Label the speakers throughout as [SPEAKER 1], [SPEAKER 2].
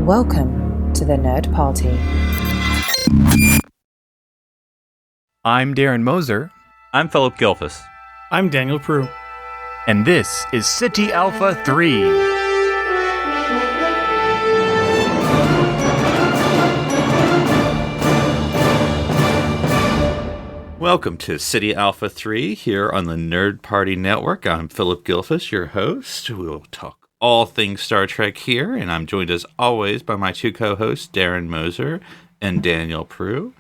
[SPEAKER 1] Welcome to the Nerd Party.
[SPEAKER 2] I'm Darren Moser.
[SPEAKER 3] I'm Philip Gilfus.
[SPEAKER 4] I'm Daniel Prue.
[SPEAKER 2] And this is City Alpha 3.
[SPEAKER 3] Welcome to City Alpha 3 here on the Nerd Party Network. I'm Philip Gilfus, your host. We'll talk all things Star Trek here, and I'm joined as always by my two co-hosts, Darren Moser and Daniel Prue.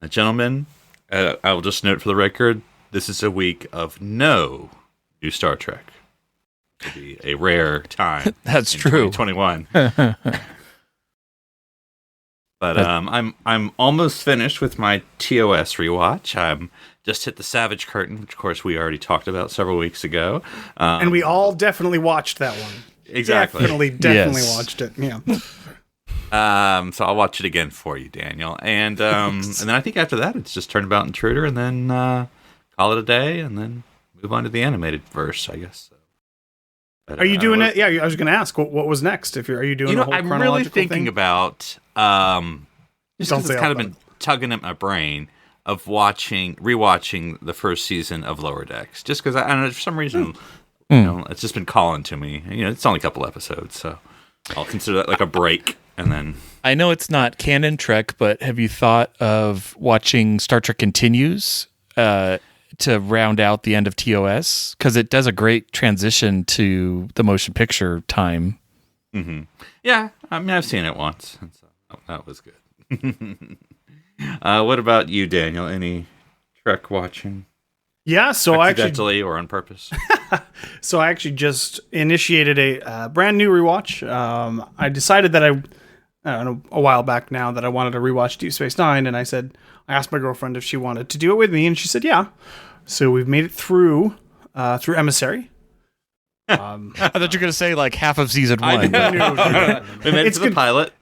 [SPEAKER 3] Gentlemen, I will just note for the record, this is a week of no new Star Trek. It'll be a rare time.
[SPEAKER 2] That's true.
[SPEAKER 3] 2021. But I'm almost finished with my TOS rewatch. I'm just hit the Savage Curtain, which of course we already talked about several weeks ago.
[SPEAKER 4] And we all definitely watched that one.
[SPEAKER 3] Exactly.
[SPEAKER 4] Definitely
[SPEAKER 2] Yes.
[SPEAKER 4] watched it. Yeah.
[SPEAKER 3] So I'll watch it again for you, Daniel. And and then I think after that it's just Turnabout Intruder and then call it a day and then move on to the animated verse, I guess. But,
[SPEAKER 4] Are you doing it? Yeah, I was going to ask what was next. Are you doing a whole
[SPEAKER 3] I'm
[SPEAKER 4] chronological
[SPEAKER 3] really thinking
[SPEAKER 4] thing?
[SPEAKER 3] about just
[SPEAKER 4] Don't
[SPEAKER 3] because
[SPEAKER 4] say
[SPEAKER 3] it's kind of
[SPEAKER 4] all
[SPEAKER 3] been tugging at my brain of rewatching the first season of Lower Decks. Just because I don't know, for some reason, it's just been calling to me. It's only a couple episodes, so I'll consider that like a break. And then
[SPEAKER 2] I know it's not canon Trek, but have you thought of watching Star Trek Continues to round out the end of TOS? Because it does a great transition to the motion picture time.
[SPEAKER 3] Mm-hmm. Yeah, I mean, I've seen it once, and so that was good. What about you, Daniel? Any Trek watching?
[SPEAKER 4] Yeah, so
[SPEAKER 3] accidentally or on purpose?
[SPEAKER 4] So I actually just initiated a brand new rewatch. I decided that I don't know, a while back now that I wanted to rewatch Deep Space Nine, and I asked my girlfriend if she wanted to do it with me, and she said yeah. So we've made it through Emissary.
[SPEAKER 2] I thought you were going to say like half of season one.
[SPEAKER 3] We made it to the pilot.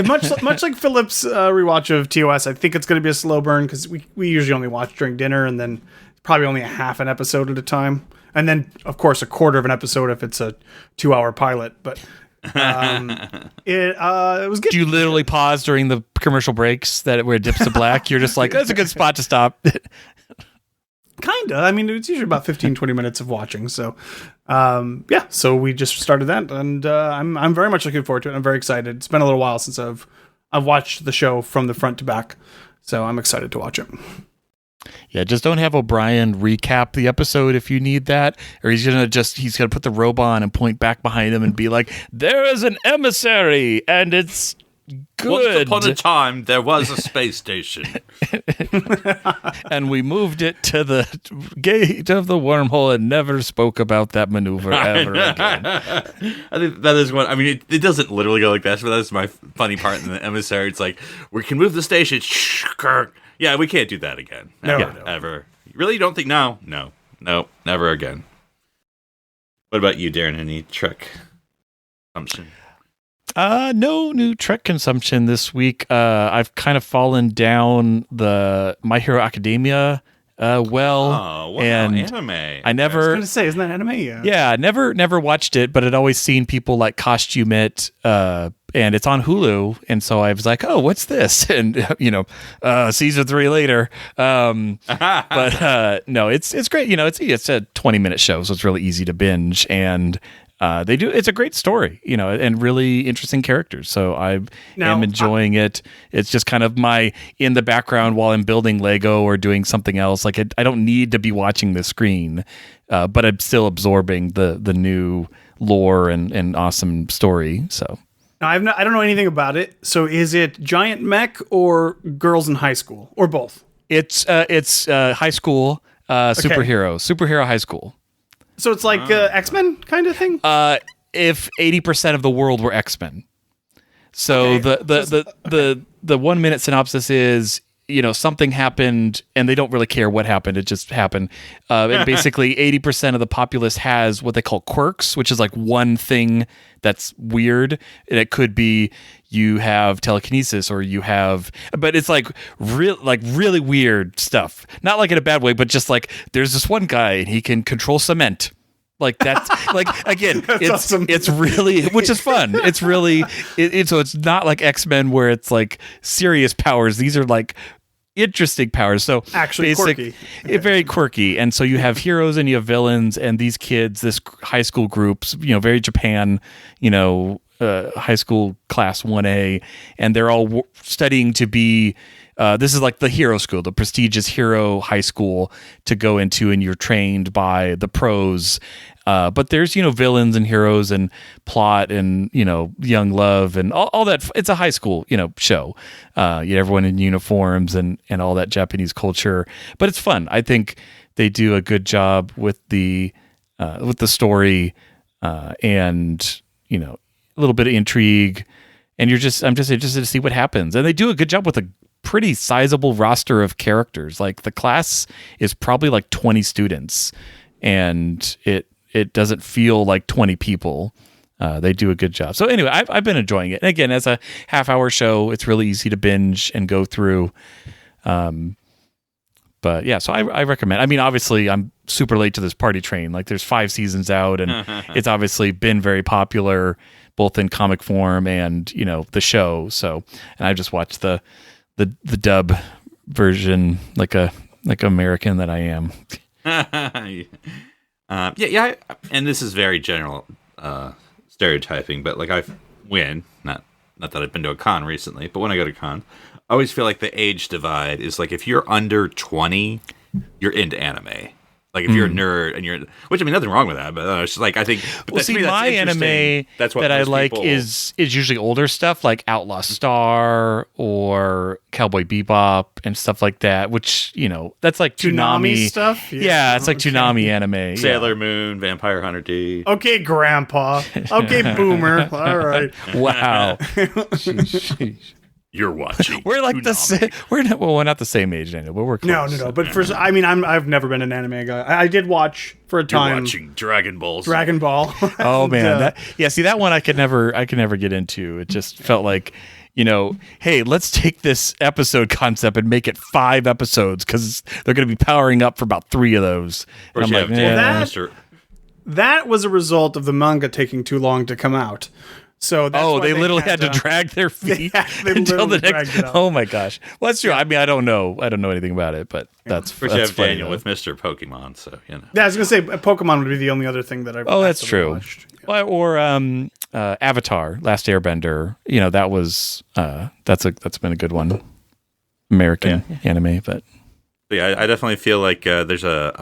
[SPEAKER 4] Much like Philip's rewatch of TOS, I think it's going to be a slow burn because we usually only watch during dinner, and then probably only a half an episode at a time, and then of course a quarter of an episode if it's a 2-hour pilot. But it was good.
[SPEAKER 2] Do you literally pause during the commercial breaks where it dips to black? You're just like, that's a good spot to stop.
[SPEAKER 4] Kinda. I mean, it's usually about 15-20 minutes of watching. So, yeah. So we just started that, and I'm very much looking forward to it. I'm very excited. It's been a little while since I've watched the show from the front to back, so I'm excited to watch it.
[SPEAKER 2] Yeah, just don't have O'Brien recap the episode if you need that, or he's gonna put the robe on and point back behind him and be like, "There is an emissary, and it's good."
[SPEAKER 3] Once upon a time, there was a space station,
[SPEAKER 2] and we moved it to the gate of the wormhole and never spoke about that maneuver ever again.
[SPEAKER 3] I think that is one. I mean, it doesn't literally go like that, but that's my funny part in the emissary. It's like, we can move the station. Shh, Kirk. Yeah, we can't do that again.
[SPEAKER 4] No.
[SPEAKER 3] Ever. Really? You don't think? No, never again. What about you, Darren? Any Trek consumption?
[SPEAKER 2] No new Trek consumption this week. I've kind of fallen down the My Hero Academia and
[SPEAKER 3] anime.
[SPEAKER 4] I was going to say, isn't that anime?
[SPEAKER 2] Yeah, never watched it, but I'd always seen people like costume it, and it's on Hulu, and so I was like, oh, what's this? And season 3 later. But no, it's great. It's a 20-minute show, so it's really easy to binge, and it's a great story, and really interesting characters. So I am enjoying it. It's just kind of in the background while I'm building Lego or doing something else. Like I don't need to be watching the screen, but I'm still absorbing the new lore and awesome story. So
[SPEAKER 4] now, I don't know anything about it. So is it giant mech or girls in high school or both?
[SPEAKER 2] It's high school superhero high school.
[SPEAKER 4] So it's like X-Men kind of thing?
[SPEAKER 2] If 80% of the world were X-Men. So the 1 minute synopsis is, something happened and they don't really care what happened. It just happened. And basically 80% of the populace has what they call quirks, which is like one thing that's weird. And it could be you have telekinesis but it's like really weird stuff. Not like in a bad way, but just like there's this one guy and he can control cement. Like that's like again, it's
[SPEAKER 4] awesome.
[SPEAKER 2] it's really, which is fun. It's really so it's not like X-Men where it's like serious powers. These are like interesting powers. So
[SPEAKER 4] Actually quirky.
[SPEAKER 2] Very quirky. And so you have heroes and you have villains, and these kids, this high school groups, very Japan, high school class 1A, and they're all studying to be this is like the hero school, the prestigious hero high school to go into, and you're trained by the pros. But there's, villains and heroes and plot and, young love and all that. It's a high school, show. Everyone in uniforms and all that Japanese culture. But it's fun. I think they do a good job with the story and, a little bit of intrigue. And I'm just interested to see what happens. And they do a good job with a pretty sizable roster of characters. Like the class is probably like 20 students, and it doesn't feel like 20 people. They do a good job. So anyway, I've been enjoying it. And again, as a half-hour show, it's really easy to binge and go through. But yeah, so I recommend. I mean, obviously, I'm super late to this party train. Like, there's 5 seasons out, and it's obviously been very popular, both in comic form and the show. So, and I just watched the dub version, like American that I am.
[SPEAKER 3] Yeah, and this is very general stereotyping, but like not that I've been to a con recently, but when I go to con, I always feel like the age divide is like if you're under 20, you're into anime. Like if you're a nerd and which I mean, nothing wrong with that, but it's just like I think.
[SPEAKER 2] Well, see, my anime that I like is usually older stuff, like Outlaw Star or Cowboy Bebop and stuff like that. Which that's like Toonami
[SPEAKER 4] stuff.
[SPEAKER 2] Yeah, it's like Toonami anime.
[SPEAKER 3] Sailor Moon, Vampire Hunter D.
[SPEAKER 4] Okay, Grandpa. Okay, Boomer. All right.
[SPEAKER 2] Wow.
[SPEAKER 3] You're watching.
[SPEAKER 2] We're like the same. We're not the same age, Daniel, but we're close.
[SPEAKER 4] No. But I've never been an anime guy. I did watch for a time.
[SPEAKER 3] You're watching Dragon Ball.
[SPEAKER 2] Oh man, see that one I could never get into. It just felt like, hey, let's take this episode concept and make it 5 episodes because they're going to be powering up for about 3 of those.
[SPEAKER 3] And I'm like,
[SPEAKER 4] that was a result of the manga taking too long to come out. So that's
[SPEAKER 2] they literally had to drag their feet until the next. Oh my gosh, well that's true. I mean, I don't know anything about it, but that's
[SPEAKER 3] funny. You have Daniel with Mr. Pokemon, so
[SPEAKER 4] Yeah, I was gonna say Pokemon would be the only other thing that I've.
[SPEAKER 2] Oh, that's true.
[SPEAKER 4] Watched.
[SPEAKER 2] Yeah. Or Avatar: Last Airbender. That was that's been a good one. American anime, but
[SPEAKER 3] yeah, I definitely feel like there's a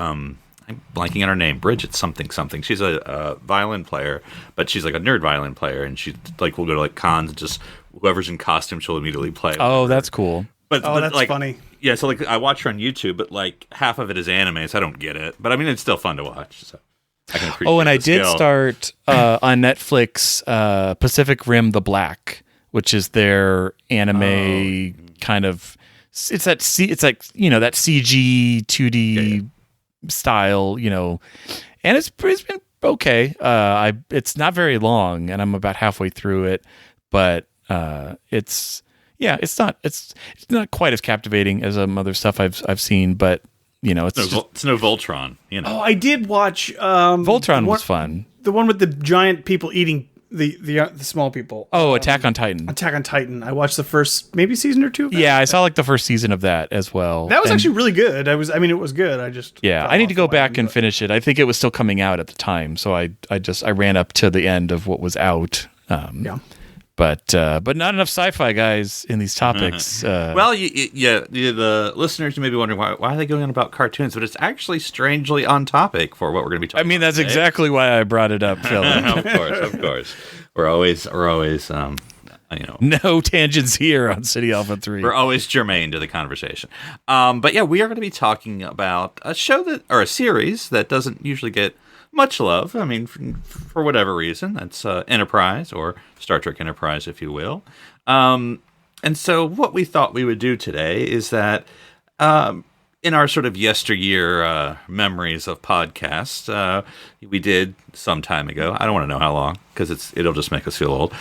[SPEAKER 3] I'm blanking on her name, Bridget something. She's a violin player, but she's like a nerd violin player, and she like will go to like cons and just whoever's in costume, she'll immediately play.
[SPEAKER 2] Oh, that's cool.
[SPEAKER 3] But
[SPEAKER 4] that's
[SPEAKER 3] like,
[SPEAKER 4] funny.
[SPEAKER 3] Yeah, so like I watch her on YouTube, but like half of it is anime, so I don't get it. But I mean, it's still fun to watch. So I can appreciate.
[SPEAKER 2] Oh, and I
[SPEAKER 3] skill.
[SPEAKER 2] did start on Netflix Pacific Rim: The Black, which is their anime kind of. It's like that CG 2D. Style, and it's been okay. It's not very long, and I'm about halfway through it, but it's not quite as captivating as some other stuff I've seen, but it's
[SPEAKER 3] no Voltron.
[SPEAKER 4] Oh, I did watch.
[SPEAKER 2] Voltron was fun.
[SPEAKER 4] The one with the giant people eating the small people.
[SPEAKER 2] Oh, Attack on Titan.
[SPEAKER 4] Attack on Titan. I watched the first maybe season or 2.
[SPEAKER 2] Yeah, I saw like the first season of that as well.
[SPEAKER 4] That was actually really good. it was good.
[SPEAKER 2] I need to go back and finish it. I think it was still coming out at the time, so I ran up to the end of what was out. But not enough sci-fi guys in these topics.
[SPEAKER 3] Well, the listeners may be wondering why are they going on about cartoons, but it's actually strangely on topic for what we're going to be talking about.
[SPEAKER 2] I mean, that's
[SPEAKER 3] today.
[SPEAKER 2] Exactly why I brought it up, Phil.
[SPEAKER 3] Of course. We're always
[SPEAKER 2] no tangents here on City Alpha 3.
[SPEAKER 3] We're always germane to the conversation. But yeah, we are going to be talking about a series that doesn't usually get much love. I mean, for whatever reason, that's Enterprise or Star Trek Enterprise, if you will. And so what we thought we would do today is that in our sort of yesteryear memories of podcasts, we did some time ago. I don't want to know how long because it'll just make us feel old.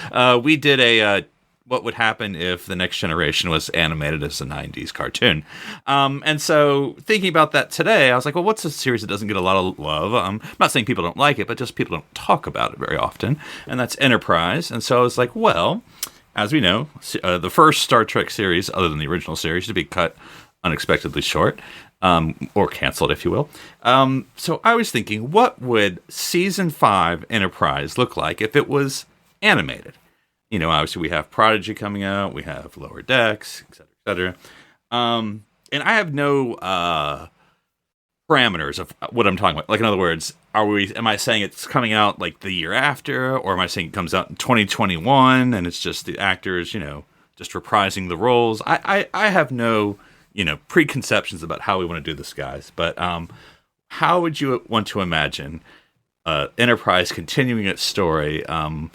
[SPEAKER 3] We did what would happen if the Next Generation was animated as a 90s cartoon. And so thinking about that today, I was like, well, what's a series that doesn't get a lot of love? I'm not saying people don't like it, but just people don't talk about it very often. And that's Enterprise. And so I was like, well, as we know, the first Star Trek series, other than the original series, to be cut unexpectedly short, or canceled, if you will. So I was thinking, what would Season 5 Enterprise look like if it was animated? You know, obviously we have Prodigy coming out, we have Lower Decks, et cetera, et cetera. And I have no parameters of what I'm talking about. Like, in other words, am I saying it's coming out like the year after, or am I saying it comes out in 2021 and it's just the actors, you know, just reprising the roles? I have no, you know, preconceptions about how we want to do this, guys. But how would you want to imagine Enterprise continuing its story on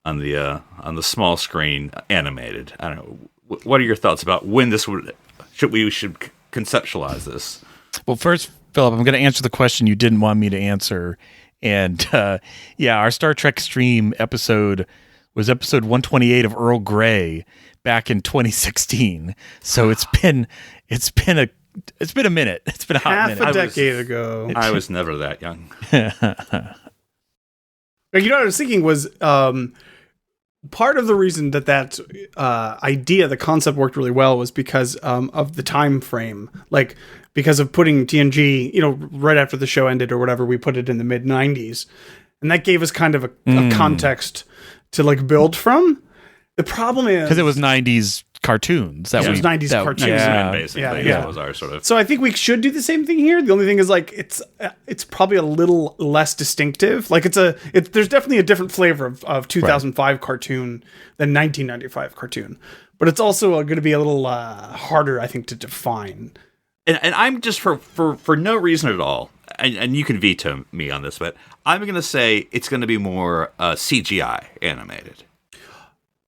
[SPEAKER 3] the small screen animated? I don't know. What are your thoughts about when this should conceptualize this?
[SPEAKER 2] Well, first, Philip, I'm going to answer the question you didn't want me to answer. And our Star Trek stream episode was episode 128 of Earl Grey back in 2016. So it's been a minute. It's been a hot minute.
[SPEAKER 4] Half a decade ago.
[SPEAKER 3] I was never that young.
[SPEAKER 4] You know what I was thinking was part of the reason that idea, the concept worked really well was because of the time frame. Like, because of putting TNG, you know, right after the show ended or whatever, we put it in the mid 90s. And that gave us kind of a context to like build from. The problem is
[SPEAKER 2] because it was 90s cartoons.
[SPEAKER 4] It was 90s cartoons.
[SPEAKER 3] Basically.
[SPEAKER 4] Yeah.
[SPEAKER 3] That was our sort of.
[SPEAKER 4] So I think we should do the same thing here. The only thing is like it's probably a little less distinctive. Like there's definitely a different flavor of 2005 cartoon than 1995 cartoon. But it's also going to be a little harder, I think, to define.
[SPEAKER 3] And I'm just for no reason at all, and you can veto me on this, but I'm going to say it's going to be more CGI animated.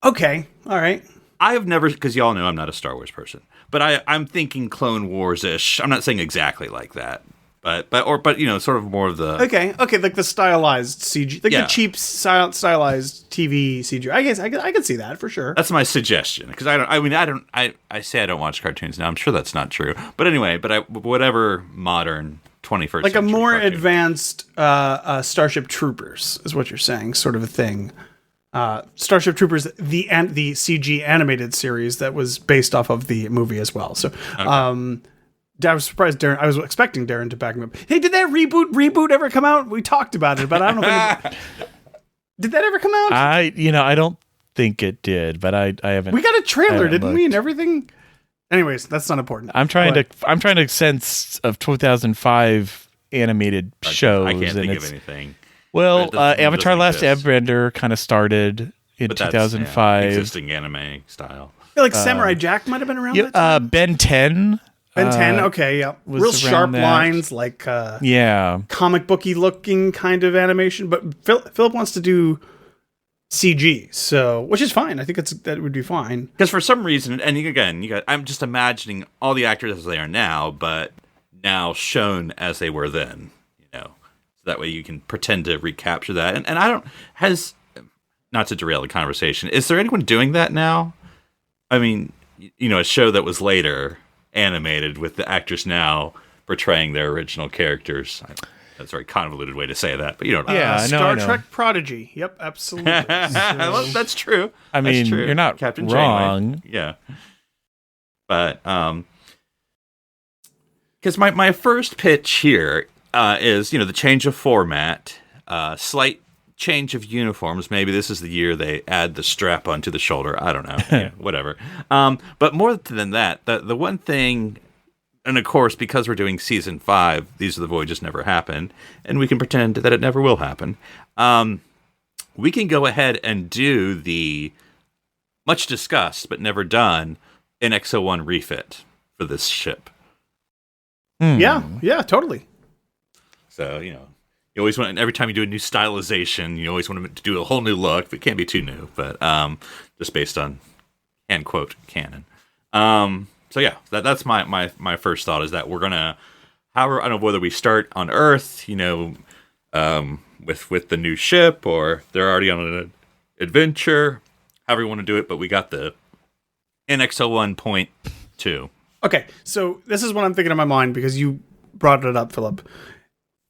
[SPEAKER 4] Okay, all right.
[SPEAKER 3] I have never, because y'all know I'm not a Star Wars person, but I'm thinking Clone Wars-ish. I'm not saying exactly like that, but you know, sort of more of the
[SPEAKER 4] okay, like the stylized CG, like the cheap stylized TV CG. I guess I could see that for sure.
[SPEAKER 3] That's my suggestion, because I say I don't watch cartoons now. I'm sure that's not true, but anyway, whatever modern 21st
[SPEAKER 4] like a more
[SPEAKER 3] cartoon.
[SPEAKER 4] advanced Starship Troopers is what you're saying, sort of a thing. Starship Troopers, the CG animated series that was based off of the movie as well. So, okay. I was surprised Darren. I was expecting Darren to back me up. Hey, did that reboot ever come out? We talked about it, but I don't know. Did that ever come out?
[SPEAKER 2] I don't think it did, but I haven't.
[SPEAKER 4] We got a trailer, didn't we? And everything. Anyways, that's not important.
[SPEAKER 2] I'm trying to sense of 2005 animated shows.
[SPEAKER 3] I can't think of anything.
[SPEAKER 2] Well, Avatar: Last Airbender kind of started in 2005.
[SPEAKER 3] Existing anime style.
[SPEAKER 4] I feel like Samurai Jack might have been around that time.
[SPEAKER 2] Ben 10.
[SPEAKER 4] Ben 10, okay, yeah. Real sharp lines, like comic booky looking kind of animation. But Philip wants to do CG, so which is fine. I think that would be fine.
[SPEAKER 3] Because for some reason, and again, I'm just imagining all the actors as they are now, but now shown as they were then. That way you can pretend to recapture that. And not to derail the conversation, is there anyone doing that now? I mean, you know, a show that was later animated with the actors now portraying their original characters. That's a very convoluted way to say that, but you don't know.
[SPEAKER 4] Star Trek Prodigy. Yep, absolutely.
[SPEAKER 3] Well, that's true.
[SPEAKER 2] I mean,
[SPEAKER 3] true.
[SPEAKER 2] You're not
[SPEAKER 3] Captain
[SPEAKER 2] wrong.
[SPEAKER 3] Janeway. Yeah. But, because my first pitch here is, you know, the change of format, slight change of uniforms. Maybe this is the year they add the strap onto the shoulder. I don't know. Whatever. But more than that, the one thing, and of course, because we're doing season 5, These Are the Voyages never happened, and we can pretend that it never will happen. We can go ahead and do the much discussed but never done NX-01 refit for this ship.
[SPEAKER 4] Yeah, totally.
[SPEAKER 3] So, you know, you always want, every time you do a new stylization, you always want to do a whole new look. It can't be too new, but just based on, end quote, canon. So yeah, that's my first thought, is that we're gonna, however, I don't know whether we start on Earth, you know, with the new ship, or they're already on an adventure. however you want to do it, but we got the NX01.2.
[SPEAKER 4] Okay, so this is what I'm thinking in my mind because you brought it up, Philip.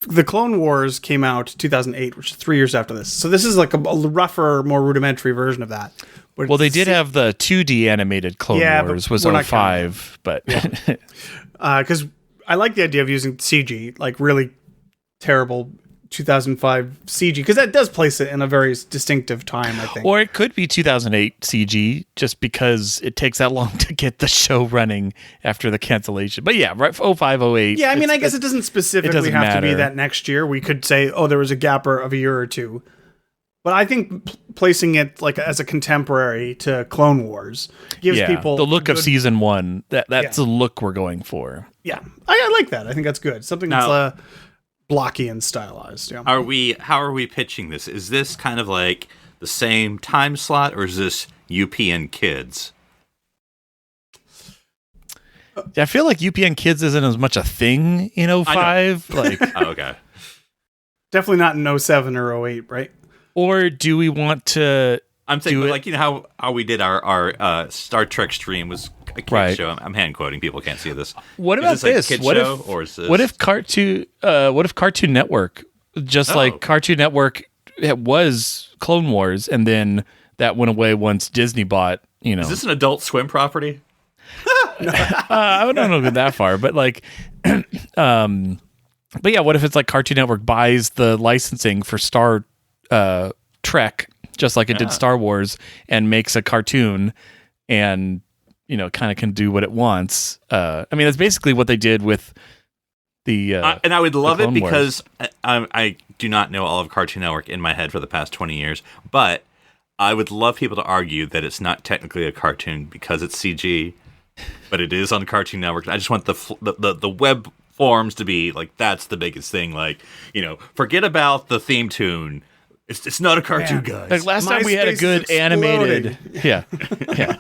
[SPEAKER 4] The Clone Wars came out 2008, which is 3 years after this. So this is like a rougher, more rudimentary version of that. But
[SPEAKER 2] Well, they did have the 2D animated Clone Wars was
[SPEAKER 4] we're not
[SPEAKER 2] 05, but
[SPEAKER 4] because I like the idea of using CG, like really terrible 2005 CG, because that does place it in a very distinctive time, I think.
[SPEAKER 2] or it could be 2008 CG, just because it takes that long to get the show running after the cancellation. But yeah, right, 05, 08.
[SPEAKER 4] Yeah, I mean, I guess it doesn't specifically have to be that next year. We could say, oh, there was a gap of a year or two. But I think placing it like as a contemporary to Clone Wars gives people
[SPEAKER 2] the look of season 1. That's the look we're going for.
[SPEAKER 4] Yeah, I like that. I think that's good. Something that's blocky and stylized. Yeah.
[SPEAKER 3] How are we pitching this? Is this kind of like the same time slot, or is this UPN Kids?
[SPEAKER 2] I feel like UPN Kids isn't as much a thing in 05. Like,
[SPEAKER 3] oh, okay.
[SPEAKER 4] Definitely not in 07 or 08, right?
[SPEAKER 2] Or do we want to?
[SPEAKER 3] I'm thinking, like, how we did our Star Trek stream was a kid show. I'm hand quoting. People can't see this.
[SPEAKER 2] What about this?
[SPEAKER 3] What if
[SPEAKER 2] What if Cartoon Network, just like Cartoon Network, it was Clone Wars, and then that went away once Disney bought.
[SPEAKER 3] Is this an Adult Swim property?
[SPEAKER 2] I don't know that far, but like, but yeah, what if it's like Cartoon Network buys the licensing for Star Trek, just like it did Star Wars, and makes a cartoon, and kind of can do what it wants. I mean, that's basically what they did with the.
[SPEAKER 3] And I would love it because I do not know all of Cartoon Network in my head for the past 20 years, but I would love people to argue that it's not technically a cartoon because it's CG, but it is on Cartoon Network. I just want the web forums to be like, that's the biggest thing. Like, forget about the theme tune. It's not a cartoon, guys.
[SPEAKER 2] Like last time we had a good animated,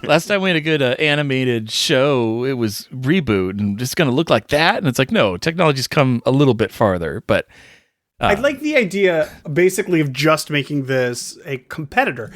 [SPEAKER 2] last time we had a good animated show, it was Reboot, and it's going to look like that. And it's like, no, technology's come a little bit farther, but
[SPEAKER 4] I like the idea, basically, of just making this a competitor.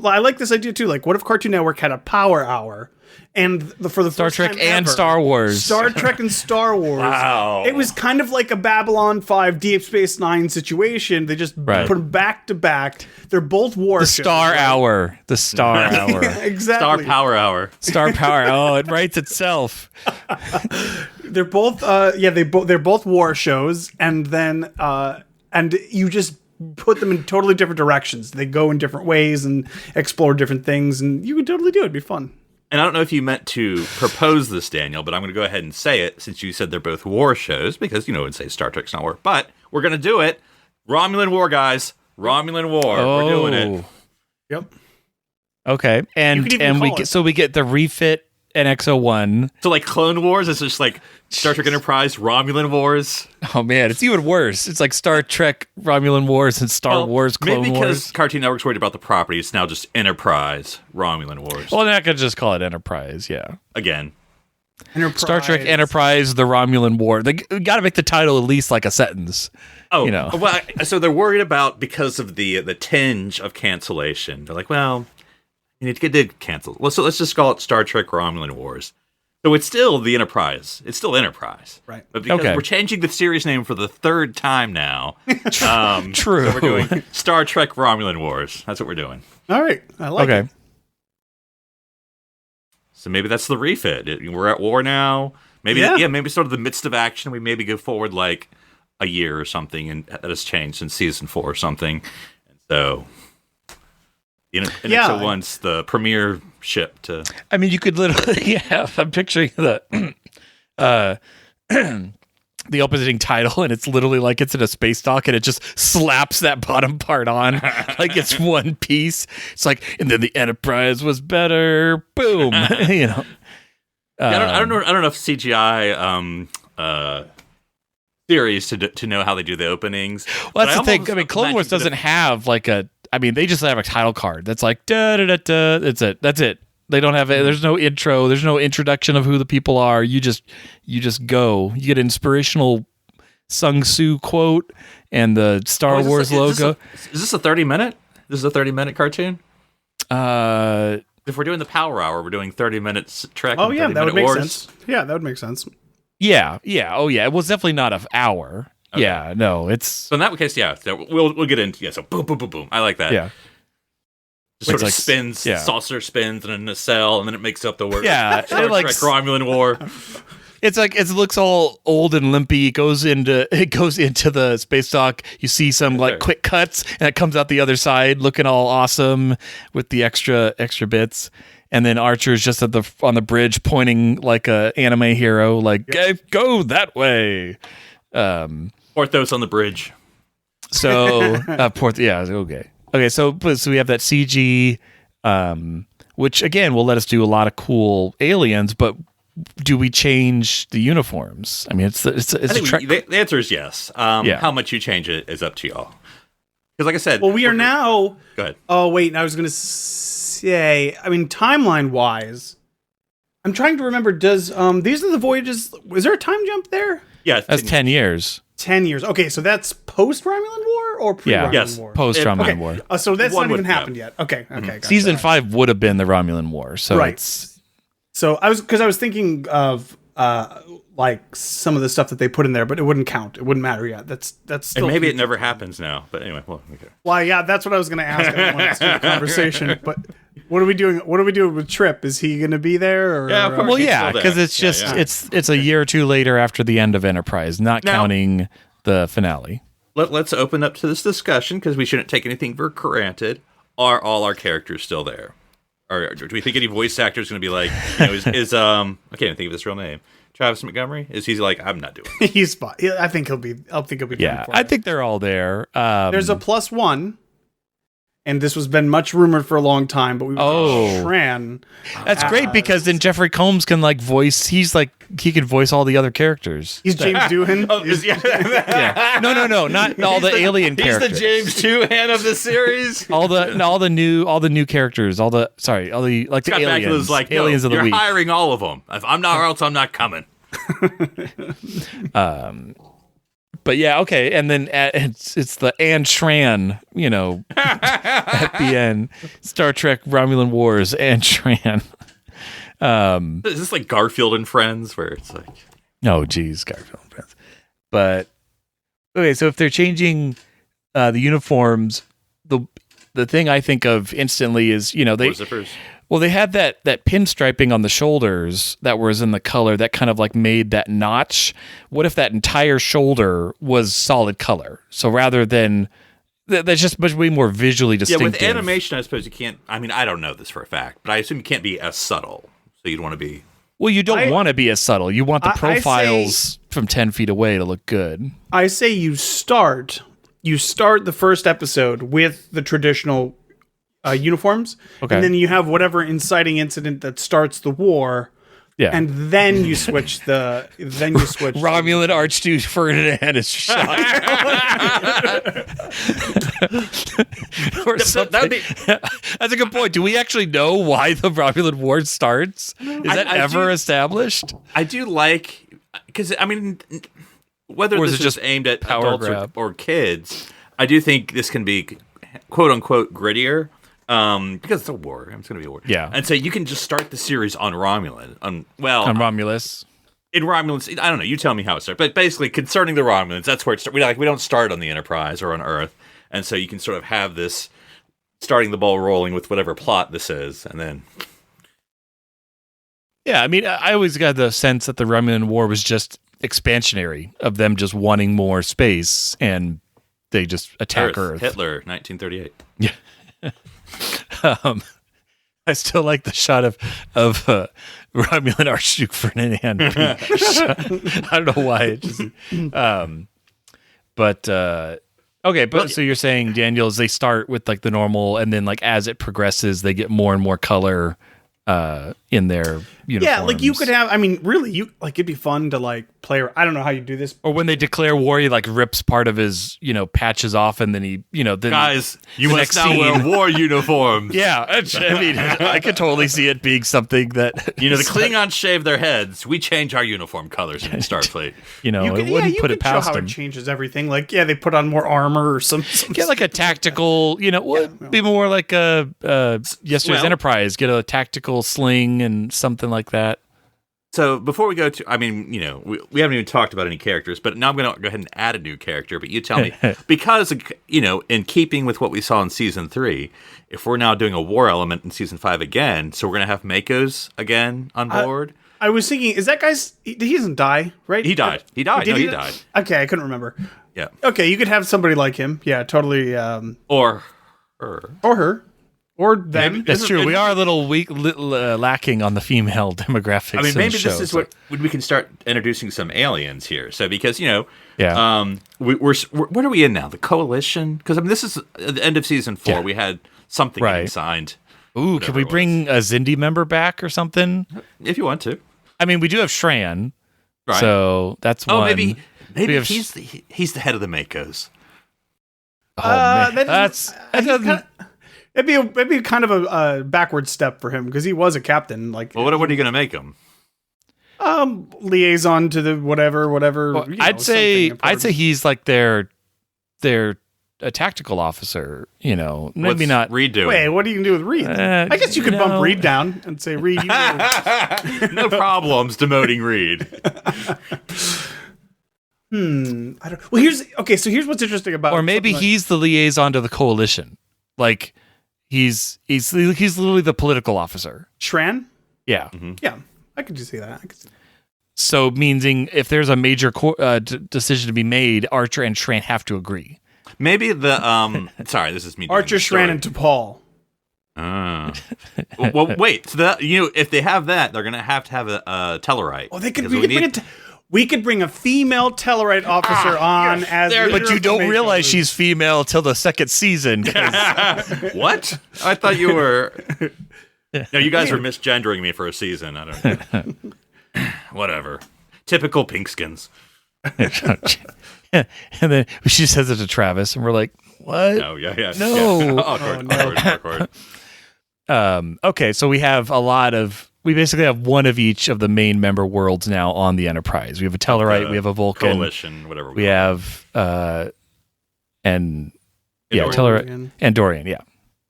[SPEAKER 4] I like this idea too. Like, what if Cartoon Network had a Power Hour? And for the
[SPEAKER 2] Star
[SPEAKER 4] first
[SPEAKER 2] Trek
[SPEAKER 4] time
[SPEAKER 2] and
[SPEAKER 4] ever,
[SPEAKER 2] Star Wars.
[SPEAKER 4] Star Trek and Star Wars.
[SPEAKER 3] Wow.
[SPEAKER 4] It was kind of like a Babylon 5 Deep Space Nine situation. They just put them back to back. They're both war shows.
[SPEAKER 2] Star Hour. The Star Hour.
[SPEAKER 4] Exactly.
[SPEAKER 3] Star Power Hour.
[SPEAKER 2] Star Power. Oh, it writes itself.
[SPEAKER 4] They're both they're both war shows, and then and you just put them in totally different directions. They go in different ways and explore different things, and you could totally do it. It'd be fun.
[SPEAKER 3] And I don't know if you meant to propose this, Daniel, but I'm going to go ahead and say it since you said they're both war shows, because, it'd say Star Trek's not war. But we're going to do it. Romulan War, guys. Romulan War. We're doing it.
[SPEAKER 4] Yep.
[SPEAKER 2] Okay. And we get the refit NX01.
[SPEAKER 3] So like Clone Wars is just like Star Trek Enterprise, Romulan Wars.
[SPEAKER 2] Oh man, it's even worse. It's like Star Trek Romulan Wars and Star Wars Clone Wars.
[SPEAKER 3] Maybe because Cartoon Network's worried about the property, it's now just Enterprise Romulan Wars.
[SPEAKER 2] Well, then I could just call it Enterprise, yeah.
[SPEAKER 3] Again.
[SPEAKER 4] Enterprise.
[SPEAKER 2] Star Trek Enterprise, the Romulan War. They got to make the title at least like a sentence.
[SPEAKER 3] Oh, well, so they're worried about because of the tinge of cancellation. They're like, well, you need to get canceled. Well, so let's just call it Star Trek Romulan Wars. So it's still the Enterprise. It's still Enterprise.
[SPEAKER 4] Right.
[SPEAKER 3] But because we're changing the series name for the third time now.
[SPEAKER 2] True.
[SPEAKER 3] So we're doing Star Trek Romulan Wars. That's what we're doing.
[SPEAKER 4] All right. I like it.
[SPEAKER 3] So maybe that's the refit. We're at war now. Maybe maybe sort of the midst of action. We maybe go forward like a year or something, and that has changed since season 4 or something. And so NX-01's the premier ship to.
[SPEAKER 2] I mean, you could literally I'm picturing the opening title, and it's literally like it's in a space dock, and it just slaps that bottom part on like it's one piece. It's like, and then the Enterprise was better. Boom.
[SPEAKER 3] I don't know if CGI theories to know how they do the openings.
[SPEAKER 2] Well, that's the thing. I mean, Clone Wars doesn't have like a. I mean, they just have a title card that's like da da da da. That's it. They don't have it. There's no intro. There's no introduction of who the people are. You just go. You get an inspirational Sung Soo quote and the Star Wars logo.
[SPEAKER 3] Is this a 30-minute? This is a 30-minute cartoon? If we're doing the Power Hour, we're doing 30 minutes Trek.
[SPEAKER 4] Oh
[SPEAKER 3] and
[SPEAKER 4] yeah,
[SPEAKER 3] 30
[SPEAKER 4] that would
[SPEAKER 3] minute
[SPEAKER 4] make
[SPEAKER 3] wars.
[SPEAKER 4] sense. Yeah, that would make sense.
[SPEAKER 2] Yeah. Oh yeah. It was definitely not an hour.
[SPEAKER 3] Okay.
[SPEAKER 2] Yeah. No. It's
[SPEAKER 3] So in that case, yeah, we'll get into So boom, boom, boom, boom. I like that.
[SPEAKER 2] yeah.
[SPEAKER 3] Just sort
[SPEAKER 2] It's
[SPEAKER 3] of
[SPEAKER 2] like-
[SPEAKER 3] spins,
[SPEAKER 2] yeah.
[SPEAKER 3] saucer spins in a nacelle, and then it makes up the word.
[SPEAKER 2] Yeah,
[SPEAKER 3] Star
[SPEAKER 2] it like-
[SPEAKER 3] Trek Romulan War.
[SPEAKER 2] It's like it looks all old and limpy. It goes into the space dock. You see some like
[SPEAKER 3] Okay.
[SPEAKER 2] quick cuts, and it comes out the other side looking all awesome with the extra bits. And then Archer's just on the bridge pointing like a anime hero, like go that way.
[SPEAKER 3] Porthos on the bridge.
[SPEAKER 2] So okay. So we have that CG, which again will let us do a lot of cool aliens, but do we change the uniforms? I mean, it's
[SPEAKER 3] I
[SPEAKER 2] a
[SPEAKER 3] think
[SPEAKER 2] Trek.
[SPEAKER 3] the answer is yes. How much you change it is up to y'all. Because like I said,
[SPEAKER 4] Well, we are now.
[SPEAKER 3] Go ahead.
[SPEAKER 4] Oh wait, I was gonna say. I mean, timeline wise, I'm trying to remember. Does these are the voyages? Was there a time jump there?
[SPEAKER 3] Yeah,
[SPEAKER 2] That's 10 years.
[SPEAKER 4] 10 years. Okay, so that's post Romulan War or pre Romulan
[SPEAKER 3] Yes.
[SPEAKER 4] War?
[SPEAKER 2] Post Romulan
[SPEAKER 4] Okay,
[SPEAKER 2] War.
[SPEAKER 4] so that's
[SPEAKER 3] One
[SPEAKER 4] not even
[SPEAKER 3] would-
[SPEAKER 4] happened yet. Okay, gotcha.
[SPEAKER 2] Season 5 would have been the Romulan War. So
[SPEAKER 4] Right.
[SPEAKER 2] it's
[SPEAKER 4] So I was thinking of like some of the stuff that they put in there, but it wouldn't count. It wouldn't matter yet. That's still
[SPEAKER 3] and maybe it
[SPEAKER 4] future.
[SPEAKER 3] never happens now. But anyway, well, okay.
[SPEAKER 4] Well, yeah, that's what I was going to ask. I didn't want to start a conversation, but what are we doing? What are we doing with Trip? Is he going to be there? Or,
[SPEAKER 3] Yeah, of course.
[SPEAKER 2] well,
[SPEAKER 3] He's
[SPEAKER 2] yeah,
[SPEAKER 3] still there.
[SPEAKER 2] because it's
[SPEAKER 3] Yeah,
[SPEAKER 2] just
[SPEAKER 3] yeah.
[SPEAKER 2] it's a year or two later after the end of Enterprise, not
[SPEAKER 3] Now-
[SPEAKER 2] counting the finale.
[SPEAKER 3] Let's open up to this discussion because we shouldn't take anything for granted. Are all our characters still there? Or do we think any voice actor is going to be like, is I can't even think of his real name. Travis Montgomery? Is he like, I'm not doing it.
[SPEAKER 4] he's fine. I think he'll be.
[SPEAKER 2] Yeah,
[SPEAKER 4] fine for
[SPEAKER 2] I
[SPEAKER 4] it.
[SPEAKER 2] think they're all there.
[SPEAKER 4] There's a +1, and this was been much rumored for a long time. But we Shran.
[SPEAKER 2] that's great because then Jeffrey Combs can like voice. He can voice all the other characters.
[SPEAKER 4] He's James Doohan.
[SPEAKER 2] Yeah. No, not all the alien
[SPEAKER 3] He's
[SPEAKER 2] characters.
[SPEAKER 3] the James Doohan of the series.
[SPEAKER 2] all the new characters. All the like the
[SPEAKER 3] Got back to
[SPEAKER 2] aliens.
[SPEAKER 3] this, like, no,
[SPEAKER 2] aliens of the
[SPEAKER 3] you're
[SPEAKER 2] week.
[SPEAKER 3] hiring all of them. If I'm not, or else I'm not coming.
[SPEAKER 2] But yeah, okay, and then it's the Anne Shran, at the end, Star Trek Romulan Wars, Anne Shran.
[SPEAKER 3] Is this like Garfield and Friends, where it's like,
[SPEAKER 2] No, geez, Garfield and Friends. But okay, so if they're changing the uniforms, the thing I think of instantly is they
[SPEAKER 3] zippers?
[SPEAKER 2] well they had that pinstriping on the shoulders that was in the color that kind of like made that notch. What if that entire shoulder was solid color? So rather than that's just much way more visually
[SPEAKER 3] Yeah,
[SPEAKER 2] distinctive.
[SPEAKER 3] with animation, I suppose you can't. I mean, I don't know this for a fact, but I assume you can't be as subtle. So you'd want to be.
[SPEAKER 2] Well, you don't want to be as subtle. You want the
[SPEAKER 4] I say-
[SPEAKER 2] profiles from 10 feet away to look good.
[SPEAKER 4] I say you start the first episode with the traditional uniforms,
[SPEAKER 2] Okay.
[SPEAKER 4] and then you have whatever inciting incident that starts the war,
[SPEAKER 2] Yeah.
[SPEAKER 4] and then you switch
[SPEAKER 2] Romulan Archduke Ferdinand is shot. Or something.
[SPEAKER 3] That'd be.
[SPEAKER 2] That's a good point. Do we actually know why the Romulan War starts? Is that
[SPEAKER 3] I
[SPEAKER 2] ever
[SPEAKER 3] do-
[SPEAKER 2] established?
[SPEAKER 3] I do like because I mean, whether
[SPEAKER 2] Or is
[SPEAKER 3] this
[SPEAKER 2] it
[SPEAKER 3] is
[SPEAKER 2] just
[SPEAKER 3] aimed at
[SPEAKER 2] power
[SPEAKER 3] adults
[SPEAKER 2] grab?
[SPEAKER 3] or kids, I do think this can be quote unquote grittier. Because it's a war. It's going to be a war.
[SPEAKER 2] Yeah.
[SPEAKER 3] And so you can just start the series on Romulan.
[SPEAKER 2] On Romulus.
[SPEAKER 3] In Romulans, I don't know. You tell me how it starts. But basically, concerning the Romulans, that's where it starts. We don't start on the Enterprise or on Earth. And so you can sort of have this starting the ball rolling with whatever plot this is. And then...
[SPEAKER 2] Yeah, I mean, I always got the sense that the Romulan War was just expansionary of them just wanting more space, and they just attack Earth.
[SPEAKER 3] Hitler, 1938.
[SPEAKER 2] I still like the shot of Romulan Archduke Ferdinand. being shot. I don't know why. It just, okay, but so you're saying, Daniel, is they start with like the normal, and then like as it progresses, they get more and more color in their uniforms.
[SPEAKER 4] Yeah, like you could have. I mean, really, you like it'd be fun to like play. I don't know how you do this.
[SPEAKER 2] Or when they declare war, he like rips part of his, patches off, and then he, then
[SPEAKER 3] Guys, you
[SPEAKER 2] the
[SPEAKER 3] must
[SPEAKER 2] next
[SPEAKER 3] now wear
[SPEAKER 2] scene-
[SPEAKER 3] war uniforms.
[SPEAKER 2] Yeah, I mean, I could totally see it being something that
[SPEAKER 3] The Klingons shave their heads. We change our uniform colors in Starfleet.
[SPEAKER 2] it wouldn't
[SPEAKER 4] you
[SPEAKER 2] put
[SPEAKER 4] could
[SPEAKER 2] it past
[SPEAKER 4] show how
[SPEAKER 2] him.
[SPEAKER 4] it changes everything. Like, yeah, they put on more armor or some
[SPEAKER 2] Get like a tactical, would be more like a yesterday's
[SPEAKER 3] Well-
[SPEAKER 2] Enterprise. Get a tactical sling and something like that.
[SPEAKER 3] So before we go to, we haven't even talked about any characters, but now I'm going to go ahead and add a new character. But you tell me, because, in keeping with what we saw in season 3, if we're now doing a war element in season 5 again, so we're going to have Makos again on board.
[SPEAKER 4] I was thinking, is that guy's? He doesn't die, right?
[SPEAKER 3] He died. He died.
[SPEAKER 4] Did
[SPEAKER 3] No, he died.
[SPEAKER 4] Okay, I couldn't remember.
[SPEAKER 3] Yeah.
[SPEAKER 4] Okay, you could have somebody like him. Yeah, totally.
[SPEAKER 3] Or her.
[SPEAKER 4] Or her, or them.
[SPEAKER 2] That's true. We are a little weak, lacking on the female demographics.
[SPEAKER 3] I mean,
[SPEAKER 2] in
[SPEAKER 3] maybe
[SPEAKER 2] the show,
[SPEAKER 3] this is
[SPEAKER 2] so-
[SPEAKER 3] what we can start introducing some aliens here. So because
[SPEAKER 2] Yeah.
[SPEAKER 3] we're what are we in now? The Coalition? Because this is at the end of season 4.
[SPEAKER 2] Yeah.
[SPEAKER 3] We had something
[SPEAKER 2] Right.
[SPEAKER 3] getting signed.
[SPEAKER 2] Ooh, can we bring a Zindi member back or something?
[SPEAKER 3] If you want to,
[SPEAKER 2] I mean, we do have Shran,
[SPEAKER 3] right?
[SPEAKER 2] so that's
[SPEAKER 3] oh,
[SPEAKER 2] one.
[SPEAKER 3] maybe
[SPEAKER 2] We have-
[SPEAKER 3] he's the head of the Makos.
[SPEAKER 2] Oh, man.
[SPEAKER 4] that
[SPEAKER 2] That's that doesn't.
[SPEAKER 4] it'd be kind of a backward step for him because he was a captain. Like,
[SPEAKER 3] Well, what are you going to make him?
[SPEAKER 4] liaison to the whatever.
[SPEAKER 2] Well, I'd say he's like their a tactical officer. Maybe
[SPEAKER 3] What's
[SPEAKER 2] not.
[SPEAKER 3] Reed doing?
[SPEAKER 4] Wait, what are you gonna do with Reed? I guess you could bump Reed down and say, Reed, you go.
[SPEAKER 3] No problems demoting Reed.
[SPEAKER 4] I don't. Well, here's what's interesting about.
[SPEAKER 2] Or maybe
[SPEAKER 4] something
[SPEAKER 2] he's the liaison to the coalition. Like he's literally the political officer.
[SPEAKER 4] like Shran.
[SPEAKER 2] Yeah.
[SPEAKER 4] Yeah, I could just see that.
[SPEAKER 2] So meaning if there's a major decision to be made, Archer and Shran have to agree.
[SPEAKER 3] Maybe the sorry, this is me. doing
[SPEAKER 4] Archer,
[SPEAKER 3] the story.
[SPEAKER 4] Shran, and T'Pol.
[SPEAKER 3] Well, wait. So if they have that, they're gonna have to have a Tellarite.
[SPEAKER 4] Oh, they could.
[SPEAKER 3] Because
[SPEAKER 4] We could bring a female Tellarite officer on as.
[SPEAKER 3] There-
[SPEAKER 2] But you don't
[SPEAKER 4] leader of the
[SPEAKER 2] realize
[SPEAKER 4] Makos.
[SPEAKER 2] she's female till the second season. 'Cause
[SPEAKER 3] What? I thought you were. No, you guys were misgendering me for a season. I don't know. Whatever. Typical pinkskins.
[SPEAKER 2] and then she says it to Travis, and we're like, "What?"
[SPEAKER 3] Oh, yeah.
[SPEAKER 2] No.
[SPEAKER 3] Yeah. Awkward.
[SPEAKER 2] Okay, so we have we basically have one of each of the main member worlds now on the Enterprise. We have a Tellarite, we have a Vulcan,
[SPEAKER 3] Coalition, whatever.
[SPEAKER 2] we have and yeah,
[SPEAKER 3] Andorian.
[SPEAKER 2] Tellarite and Dorian, yeah.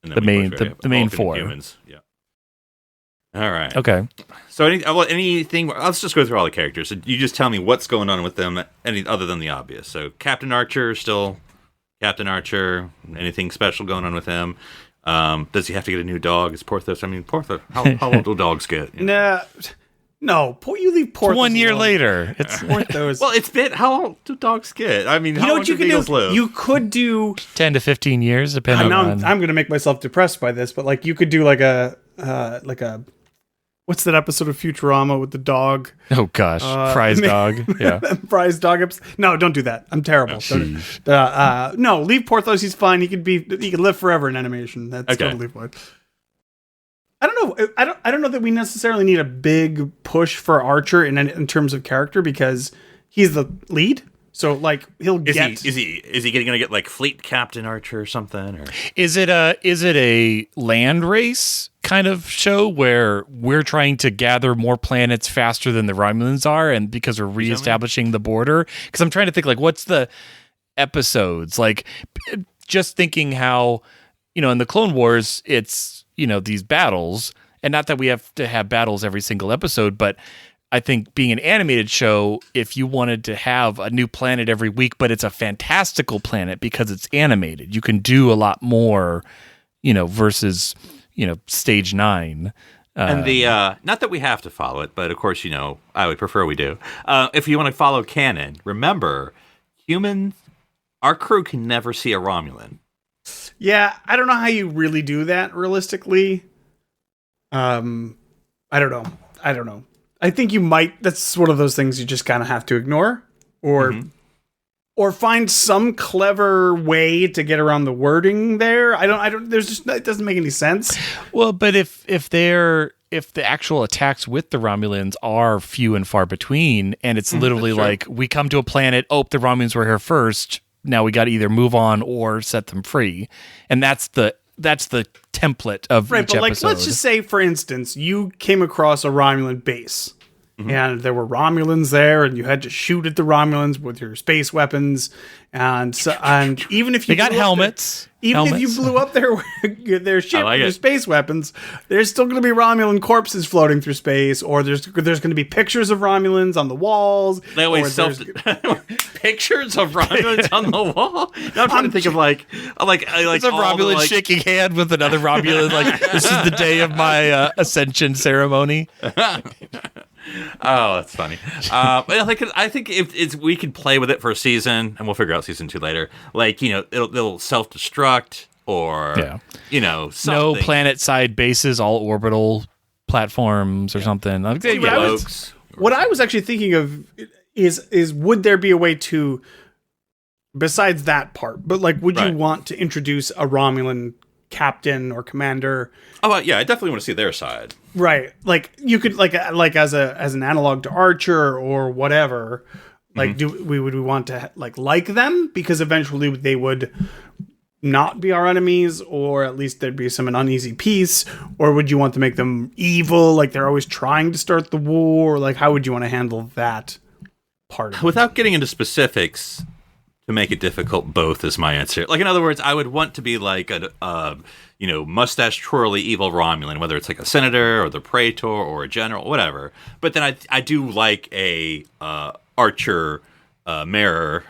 [SPEAKER 3] And then
[SPEAKER 2] the
[SPEAKER 3] we
[SPEAKER 2] main-
[SPEAKER 3] both
[SPEAKER 2] the
[SPEAKER 3] have
[SPEAKER 2] main
[SPEAKER 3] Vulcan
[SPEAKER 2] four.
[SPEAKER 3] Humans. Yeah. All right.
[SPEAKER 2] Okay.
[SPEAKER 3] So anything? Let's just go through all the characters. So you just tell me what's going on with them, any other than the obvious. So Captain Archer still Captain Archer. Anything special going on with him? Does he have to get a new dog? Is Porthos? I mean, Porthos. How old do dogs get? You know?
[SPEAKER 4] No. You leave Porthos
[SPEAKER 2] 1 year
[SPEAKER 4] alone.
[SPEAKER 2] later. It's
[SPEAKER 4] Porthos.
[SPEAKER 3] Well, it's been. How old do dogs get? I mean,
[SPEAKER 4] you
[SPEAKER 3] how
[SPEAKER 4] know
[SPEAKER 3] long
[SPEAKER 4] what you
[SPEAKER 3] do
[SPEAKER 4] could
[SPEAKER 3] beagles
[SPEAKER 4] do?
[SPEAKER 3] live?
[SPEAKER 4] You could do.
[SPEAKER 2] 10 to 15 years, depending
[SPEAKER 4] Now
[SPEAKER 2] on.
[SPEAKER 4] I'm going to make myself depressed by this, but like you could do like a what's that episode of Futurama with the dog?
[SPEAKER 2] Oh gosh, Fry's dog. Yeah.
[SPEAKER 4] Fry's dog episode. No, don't do that. I'm terrible. No, leave Porthos. He's fine. He could live forever in animation. That's
[SPEAKER 3] Okay.
[SPEAKER 4] totally fine. I don't know. I don't know that we necessarily need a big push for Archer in terms of character because he's the lead. So like he'll get.
[SPEAKER 3] Is he going to get like Fleet Captain Archer or something? Or
[SPEAKER 2] Is it a land race kind of show where we're trying to gather more planets faster than the Romulans are, and because we're reestablishing the border? Because I'm trying to think like what's the episodes like. Just thinking how in the Clone Wars it's these battles, and not that we have to have battles every single episode, but I think being an animated show, if you wanted to have a new planet every week, but it's a fantastical planet because it's animated, you can do a lot more, versus, stage 9.
[SPEAKER 3] And the not that we have to follow it, but of course, I would prefer we do. If you want to follow canon, remember, our crew can never see a Romulan.
[SPEAKER 4] Yeah, I don't know how you really do that realistically. I don't know. I think you might. That's one of those things you just kind of have to ignore, or find some clever way to get around the wording there. I don't. There's just it doesn't make any sense.
[SPEAKER 2] Well, but if they're if the actual attacks with the Romulans are few and far between, and it's literally like we come to a planet, the Romulans were here first. Now we got to either move on or set them free, and that's the template of
[SPEAKER 4] right.
[SPEAKER 2] each
[SPEAKER 4] But like,
[SPEAKER 2] episode.
[SPEAKER 4] let's just say, for instance, you came across a Romulan base. And there were Romulans there, and you had to shoot at the Romulans with your space weapons, and even if you
[SPEAKER 2] they got helmets,
[SPEAKER 4] if you blew up their ship with your space weapons, there's still going to be Romulan corpses floating through space, or there's going to be pictures of Romulans on the walls.
[SPEAKER 3] They always pictures of Romulans on the wall. Now I'm trying to think of like
[SPEAKER 2] it's a Romulan shaking hand with another Romulan. Like, this is the day of my ascension ceremony.
[SPEAKER 3] Oh, that's funny. But I think if we could play with it for a season, and we'll figure out season 2 later. Like, it'll self-destruct, or something.
[SPEAKER 2] No planet-side bases, all orbital platforms or something.
[SPEAKER 4] What I was actually thinking of is would there be a way to, besides that part, but like, would you want to introduce a Romulan captain or commander?
[SPEAKER 3] Oh, yeah, I definitely want to see their side.
[SPEAKER 4] Right, like you could like as an analog to Archer or whatever. Like, would we want to like them, because eventually they would not be our enemies, or at least there'd be some an uneasy peace? Or would you want to make them evil, like they're always trying to start the war? Like, how would you want to handle that part of it?
[SPEAKER 3] Without getting into specifics, to make it difficult, both is my answer. Like, in other words, I would want to be like a mustache twirly evil Romulan, whether it's like a senator or the praetor or a general, whatever. But then I do like a Archer mirror.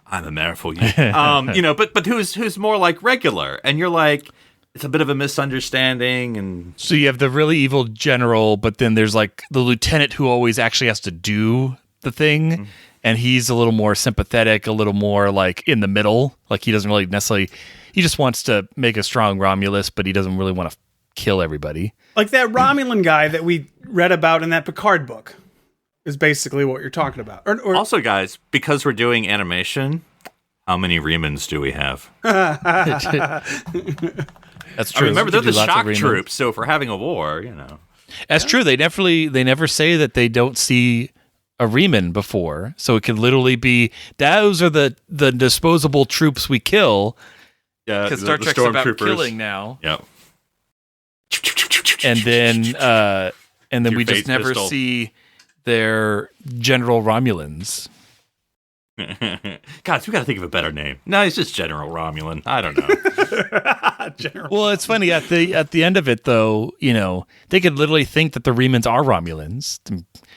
[SPEAKER 3] I'm a mirror for you. But who's more like regular, and you're like, it's a bit of a misunderstanding. And
[SPEAKER 2] so you have the really evil general, but then there's like the lieutenant who always actually has to do the thing. And he's a little more sympathetic, a little more like in the middle. Like, he doesn't really necessarily, he just wants to make a strong Romulus, but he doesn't really want to kill everybody.
[SPEAKER 4] Like that Romulan guy that we read about in that Picard book is basically what you're talking about. Or
[SPEAKER 3] also, guys, because we're doing animation, how many Remans do we have?
[SPEAKER 2] That's true.
[SPEAKER 3] Remember, they're the shock troops, so if we're having a war,
[SPEAKER 2] That's true. They never say that they don't see a Reman before, so it could literally be those are the disposable troops we kill.
[SPEAKER 3] Yeah,
[SPEAKER 2] because Star Trek's about killing now.
[SPEAKER 3] Yep.
[SPEAKER 2] And then we just never see their General Romulans.
[SPEAKER 3] Guys, we got to think of a better name. No, he's just General Romulan. I don't know.
[SPEAKER 2] General. Well, it's funny at the end of it, though. They could literally think that the Remans are Romulans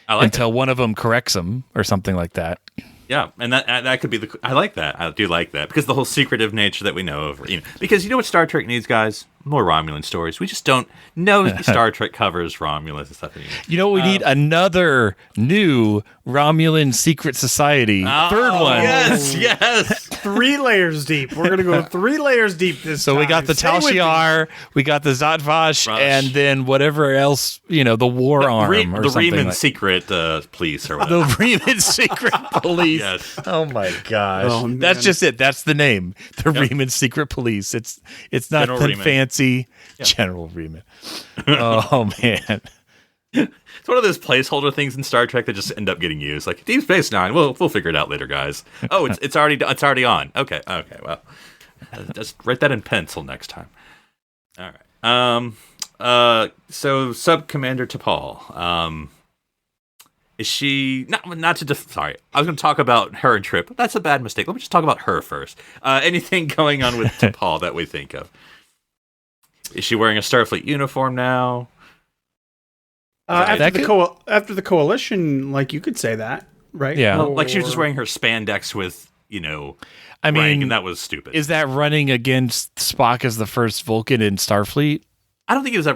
[SPEAKER 2] until one of them corrects them or something like that.
[SPEAKER 3] Yeah, and that could be I like that. I do like that, because the whole secretive nature that we know of, because what Star Trek needs, guys? More Romulan stories. We just don't know Star Trek covers Romulans and stuff anymore.
[SPEAKER 2] We need another new Romulan secret society. Third one.
[SPEAKER 3] Yes.
[SPEAKER 4] 3 layers deep. We're going to go 3 layers deep this time.
[SPEAKER 2] So we got the Tal Shiar, we got the Zat-Vash, and then whatever else, the war arm or
[SPEAKER 3] the
[SPEAKER 2] something.
[SPEAKER 3] Reman secret police or whatever.
[SPEAKER 2] The Reman secret police.
[SPEAKER 3] Yes.
[SPEAKER 2] Oh my gosh.
[SPEAKER 4] Oh,
[SPEAKER 2] that's just it. That's the name. The Reman secret police. It's not
[SPEAKER 3] General
[SPEAKER 2] the
[SPEAKER 3] Reman.
[SPEAKER 2] Fancy General Reman. Oh man.
[SPEAKER 3] It's one of those placeholder things in Star Trek that just end up getting used. Like, Deep Space Nine, we'll figure it out later, guys. Oh, it's already on. Okay, well, just write that in pencil next time. All right. So Sub Commander T'Pol, is she not to sorry? I was going to talk about her and Trip. But that's a bad mistake. Let me just talk about her first. Anything going on with T'Pol that we think of? Is she wearing a Starfleet uniform now?
[SPEAKER 4] After the coalition, like, you could say that, right?
[SPEAKER 2] Yeah.
[SPEAKER 3] Like, she was just wearing her spandex with,
[SPEAKER 2] I mean,
[SPEAKER 3] and that was stupid.
[SPEAKER 2] Is that running against Spock as the first Vulcan in Starfleet?
[SPEAKER 3] I don't think that's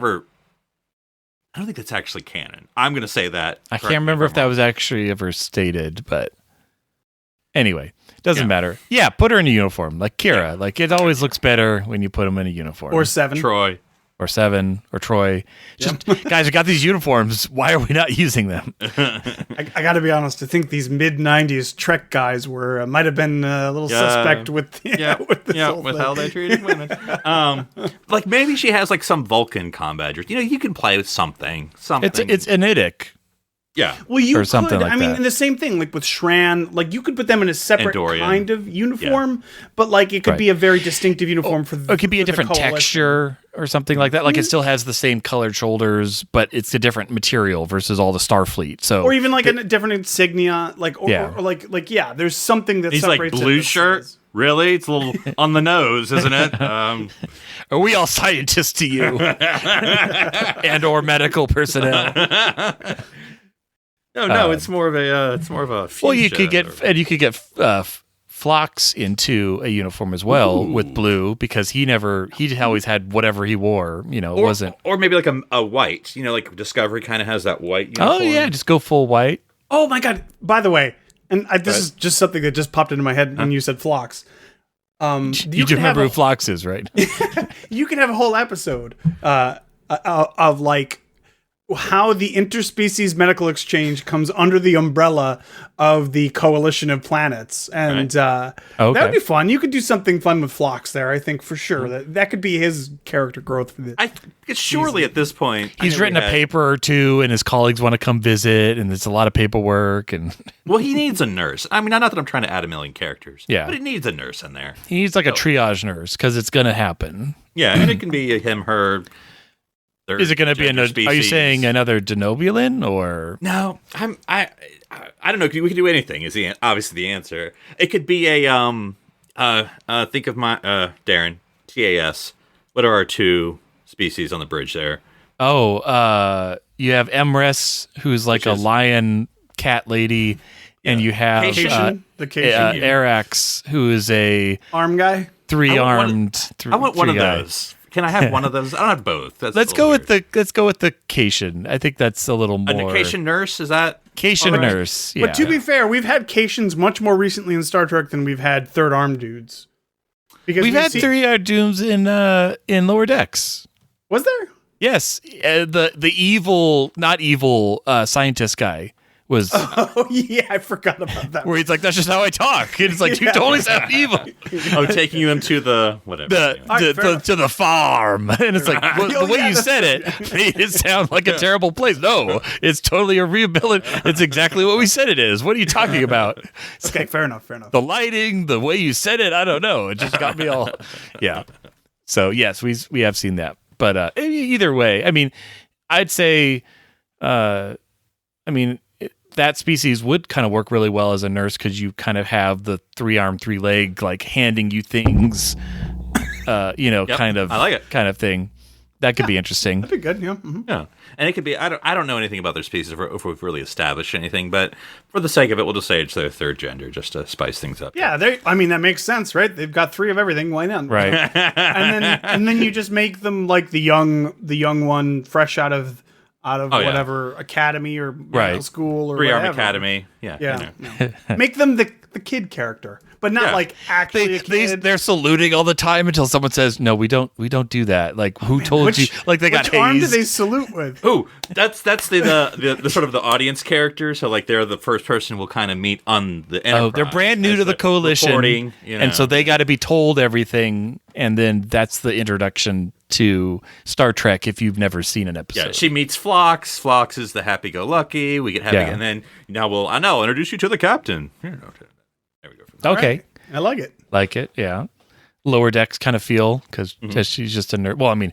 [SPEAKER 3] actually canon. I'm going to say that.
[SPEAKER 2] I can't remember if that was actually ever stated, but anyway, doesn't matter. Yeah, put her in a uniform, like Kira. Like, it always looks better when you put them in a uniform.
[SPEAKER 4] Or 7.
[SPEAKER 3] Troy.
[SPEAKER 2] or 7 or Troy. Just guys, we got these uniforms. Why are we not using them?
[SPEAKER 4] I got to be honest. I think these mid-90s Trek guys might have been a little suspect with with
[SPEAKER 3] how they treated women. Like maybe she has like some Vulcan combat. You can play with something.
[SPEAKER 2] It's anitic.
[SPEAKER 3] Yeah.
[SPEAKER 4] Well, you
[SPEAKER 2] or something
[SPEAKER 4] could.
[SPEAKER 2] like
[SPEAKER 4] I mean,
[SPEAKER 2] that.
[SPEAKER 4] and the same thing, like with Shran, like you could put them in a separate
[SPEAKER 3] Andorian.
[SPEAKER 4] kind of uniform, but like it could be a very distinctive uniform for.
[SPEAKER 2] Or it could be a
[SPEAKER 4] for the
[SPEAKER 2] different
[SPEAKER 4] coalition.
[SPEAKER 2] texture or something like that. Like it still has the same colored shoulders, but it's a different material versus all the Starfleet. So,
[SPEAKER 4] or even like a different insignia, like or,
[SPEAKER 2] Yeah.
[SPEAKER 4] or like there's something that
[SPEAKER 3] He's like
[SPEAKER 4] separates
[SPEAKER 3] blue
[SPEAKER 4] it.
[SPEAKER 3] shirt. Really? It's a little on the nose, isn't it?
[SPEAKER 2] are we all scientists to you, and or medical personnel?
[SPEAKER 3] No, it's more of a
[SPEAKER 2] Well, you
[SPEAKER 3] fuchsia
[SPEAKER 2] could get Phlox into a uniform as well with blue because he always had whatever he wore. It wasn't.
[SPEAKER 3] or maybe like a white. Like Discovery kind of has that white uniform.
[SPEAKER 2] Oh yeah, just go full white.
[SPEAKER 4] Oh my god! By the way, and this is just something that just popped into my head when you said Phlox.
[SPEAKER 2] You do remember who Phlox is, right?
[SPEAKER 4] You can have a whole episode of like how the interspecies medical exchange comes under the umbrella of the coalition of planets, and that would be fun. You could do something fun with Phlox there, I think, for sure. That could be his character growth for the
[SPEAKER 3] Surely at this point
[SPEAKER 2] He's written a paper or two, and his colleagues want to come visit, and it's a lot of paperwork. And
[SPEAKER 3] well, he needs a nurse. I mean, not that I'm trying to add a million characters,
[SPEAKER 2] Yeah.
[SPEAKER 3] but he needs a nurse in there.
[SPEAKER 2] he needs like a triage nurse because it's going to happen.
[SPEAKER 3] Yeah, and it can be him, her.
[SPEAKER 2] Is it going to be Are you saying another Denobulan or
[SPEAKER 3] No, I don't know. We could do anything. Is obviously the answer? It could be a think of my Darren TAS. What are our 2 species on the bridge there?
[SPEAKER 2] you have Emrys, who's like a lion cat lady, and you have
[SPEAKER 4] Cation, the Cation
[SPEAKER 2] Arax, who is a
[SPEAKER 4] arm guy.
[SPEAKER 2] 3-armed.
[SPEAKER 3] I want one of
[SPEAKER 2] guy.
[SPEAKER 3] those. Can I have one of those? I don't have both.
[SPEAKER 2] Let's go with the Cation. I think that's a little more.
[SPEAKER 3] a Cation nurse. Is that
[SPEAKER 2] Cation
[SPEAKER 4] Alright.
[SPEAKER 2] nurse? Yeah.
[SPEAKER 4] But to be fair, we've had Cations much more recently in Star Trek than we've had third arm dudes. Because
[SPEAKER 2] we've had 3 dooms in Lower Decks.
[SPEAKER 4] Was there?
[SPEAKER 2] Yes, the evil, not evil, scientist guy was.
[SPEAKER 4] Oh yeah, I forgot about that.
[SPEAKER 2] Where he's like, that's just how I talk. And it's like, you totally sound evil.
[SPEAKER 3] taking them to the whatever.
[SPEAKER 2] To the farm. And it's like, the way you said it made it sound like a terrible place. No, it's totally a rehabilitation. It's exactly what we said it is. What are you talking about?
[SPEAKER 4] Okay, fair enough.
[SPEAKER 2] The lighting, the way you said it, I don't know. It just got me all. Yeah. So, yes, we have seen that. But either way, I mean, I'd say, that species would kind of work really well as a nurse because you kind of have the 3-arm, 3-leg, like handing you things, kind of,
[SPEAKER 3] I like it.
[SPEAKER 2] kind of thing. That could be interesting.
[SPEAKER 4] That'd be good. Yeah. Mm-hmm.
[SPEAKER 3] Yeah, and it could be. I don't know anything about their species if we've really established anything, but for the sake of it, we'll just say it's their third gender, just to spice things up.
[SPEAKER 4] Yeah, that makes sense, right? They've got 3 of everything. Why not?
[SPEAKER 2] Right.
[SPEAKER 4] and then you just make them like the young one, fresh out of whatever academy or medical school or
[SPEAKER 3] 3-arm
[SPEAKER 4] whatever.
[SPEAKER 3] academy. Yeah.
[SPEAKER 4] Yeah. No. Make them the kid character, but not like actually a kid.
[SPEAKER 2] They're saluting all the time until someone says, "No, we don't do that." Like, who told you? Like, they got
[SPEAKER 4] which arm do
[SPEAKER 2] hazed.
[SPEAKER 4] they salute with?
[SPEAKER 3] Ooh, that's the sort of the audience character. So like they're the first person we'll kind of meet on the Enterprise.
[SPEAKER 2] Oh, they're brand new to the coalition,
[SPEAKER 3] reporting,
[SPEAKER 2] and so they got to be told everything, and then that's the introduction to Star Trek. If you've never seen an episode,
[SPEAKER 3] Yeah, she meets Phlox. Phlox is the happy-go-lucky. We get happy, and then I'll introduce you to the captain. There we go.
[SPEAKER 2] okay,
[SPEAKER 4] Right. I like it.
[SPEAKER 2] like it, yeah. Lower Decks kind of feel because she's just a nerd. Well, I mean,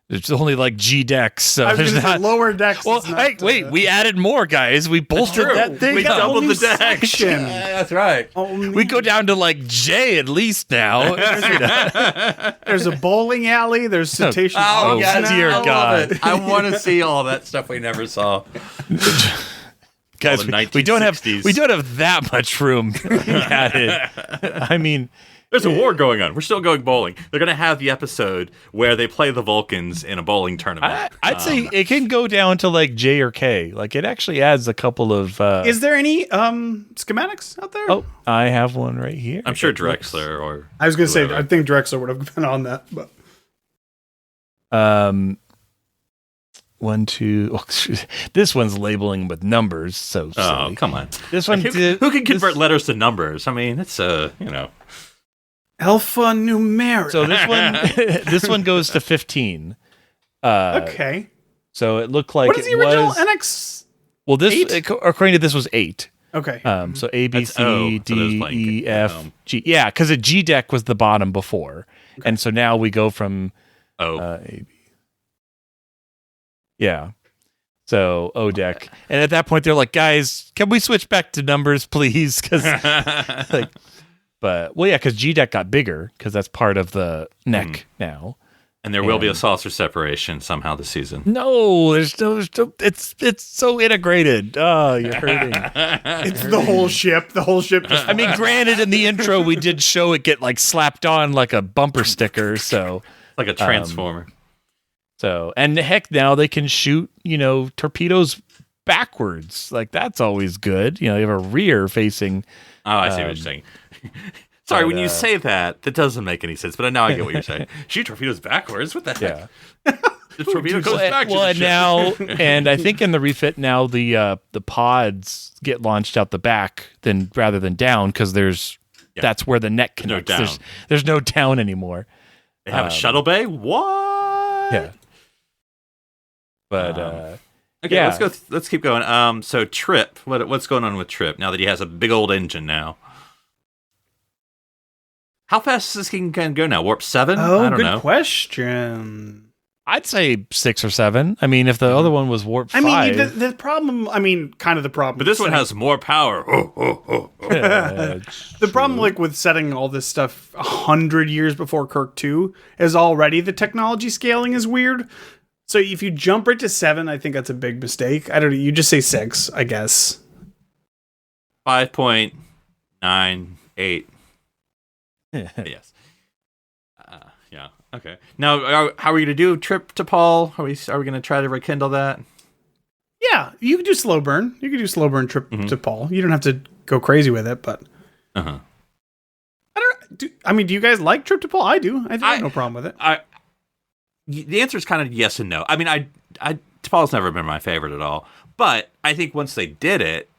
[SPEAKER 2] it's only like G decks, so
[SPEAKER 4] I was
[SPEAKER 2] there's
[SPEAKER 4] going to say
[SPEAKER 2] not.
[SPEAKER 4] lower decks.
[SPEAKER 2] Well,
[SPEAKER 4] is not,
[SPEAKER 2] hey, wait, we added more, guys. We bolstered that thing.
[SPEAKER 3] We
[SPEAKER 2] up.
[SPEAKER 3] doubled the
[SPEAKER 4] new
[SPEAKER 3] deck.
[SPEAKER 4] section.
[SPEAKER 3] That's right.
[SPEAKER 2] We go down to like J at least now.
[SPEAKER 4] There's a bowling alley. There's cetacean.
[SPEAKER 2] Oh,
[SPEAKER 3] yes,
[SPEAKER 2] dear
[SPEAKER 3] I love
[SPEAKER 2] God.
[SPEAKER 3] it. I want to see all that stuff we never saw.
[SPEAKER 2] Guys,
[SPEAKER 3] the
[SPEAKER 2] we don't have
[SPEAKER 3] 1960s.
[SPEAKER 2] that much room added. I mean,
[SPEAKER 3] There's a war going on. We're still going bowling. They're going to have the episode where they play the Vulcans in a bowling tournament.
[SPEAKER 2] I'd say it can go down to like J or K. Like it actually adds a couple of.
[SPEAKER 4] Is there any schematics out there?
[SPEAKER 2] Oh, I have one right here.
[SPEAKER 3] I'm sure Drexler or
[SPEAKER 4] I was going to say,
[SPEAKER 3] whoever.
[SPEAKER 4] I think Drexler would have been on that, but
[SPEAKER 2] 1, 2. Oh, this one's labeling with numbers. So silly.
[SPEAKER 3] Oh, come on.
[SPEAKER 2] This one.
[SPEAKER 3] Who can convert letters to numbers? I mean, it's
[SPEAKER 4] alphanumeric.
[SPEAKER 2] So this one goes to 15.
[SPEAKER 4] Okay.
[SPEAKER 2] So it looked like
[SPEAKER 4] what is the original NX?
[SPEAKER 2] Well, this
[SPEAKER 4] 8?
[SPEAKER 2] According to this was 8.
[SPEAKER 4] Okay.
[SPEAKER 2] So A, B,
[SPEAKER 3] That's
[SPEAKER 2] C,
[SPEAKER 3] O, so
[SPEAKER 2] D,
[SPEAKER 3] there's
[SPEAKER 2] E, F, G. Yeah, because a G deck was the bottom before, and so now we go from A, B. Yeah. So O deck, and at that point they're like, guys, can we switch back to numbers, please? Because because G deck got bigger because that's part of the neck now.
[SPEAKER 3] And there will be a saucer separation somehow this season.
[SPEAKER 2] No, there's no. It's so integrated. Oh, you're hurting.
[SPEAKER 4] It's the whole ship. The whole ship. Just
[SPEAKER 2] I mean, granted, in the intro we did show it get like slapped on like a bumper sticker. So
[SPEAKER 3] like a transformer.
[SPEAKER 2] And heck, now they can shoot torpedoes backwards. Like that's always good. You have a rear facing.
[SPEAKER 3] Oh, I see what you're saying. Sorry, when you say that doesn't make any sense. But now I get what you're saying. Shoot torpedoes backwards. What the heck?
[SPEAKER 2] Yeah.
[SPEAKER 3] The torpedo goes back.
[SPEAKER 2] Well, now, and I think in the refit now the pods get launched out the back rather than down because that's where the neck connects.
[SPEAKER 3] No down.
[SPEAKER 2] There's no down anymore.
[SPEAKER 3] They have a shuttle bay. What?
[SPEAKER 2] Yeah. But
[SPEAKER 3] okay,
[SPEAKER 2] yeah.
[SPEAKER 3] Let's keep going. So Trip, what's going on with Trip now that he has a big old engine now? How fast is this thing can go now? Warp 7?
[SPEAKER 4] Oh,
[SPEAKER 3] I don't
[SPEAKER 4] good
[SPEAKER 3] know.
[SPEAKER 4] question.
[SPEAKER 2] I'd say 6 or 7. I mean, if the other one was warp 5.
[SPEAKER 4] I mean, the problem. I mean, kind of the problem.
[SPEAKER 3] But this one has more power.
[SPEAKER 4] The problem, like with setting all this stuff 100 years before Kirk 2, is already the technology scaling is weird. So if you jump right to 7, I think that's a big mistake. I don't know. You just say 6, I guess.
[SPEAKER 3] 5.98. Yes. Yeah. Okay. Now, how are we going to do Trip to Paul? Are we going to try to rekindle that?
[SPEAKER 4] Yeah, you could do slow burn. You could do slow burn Trip to Paul. You don't have to go crazy with it, but
[SPEAKER 3] Uh-huh.
[SPEAKER 4] do you guys like Trip to Paul? I do. I have no problem with it.
[SPEAKER 3] The answer is kind of yes and no. I mean, T'Pol's never been my favorite at all, but I think once they did it,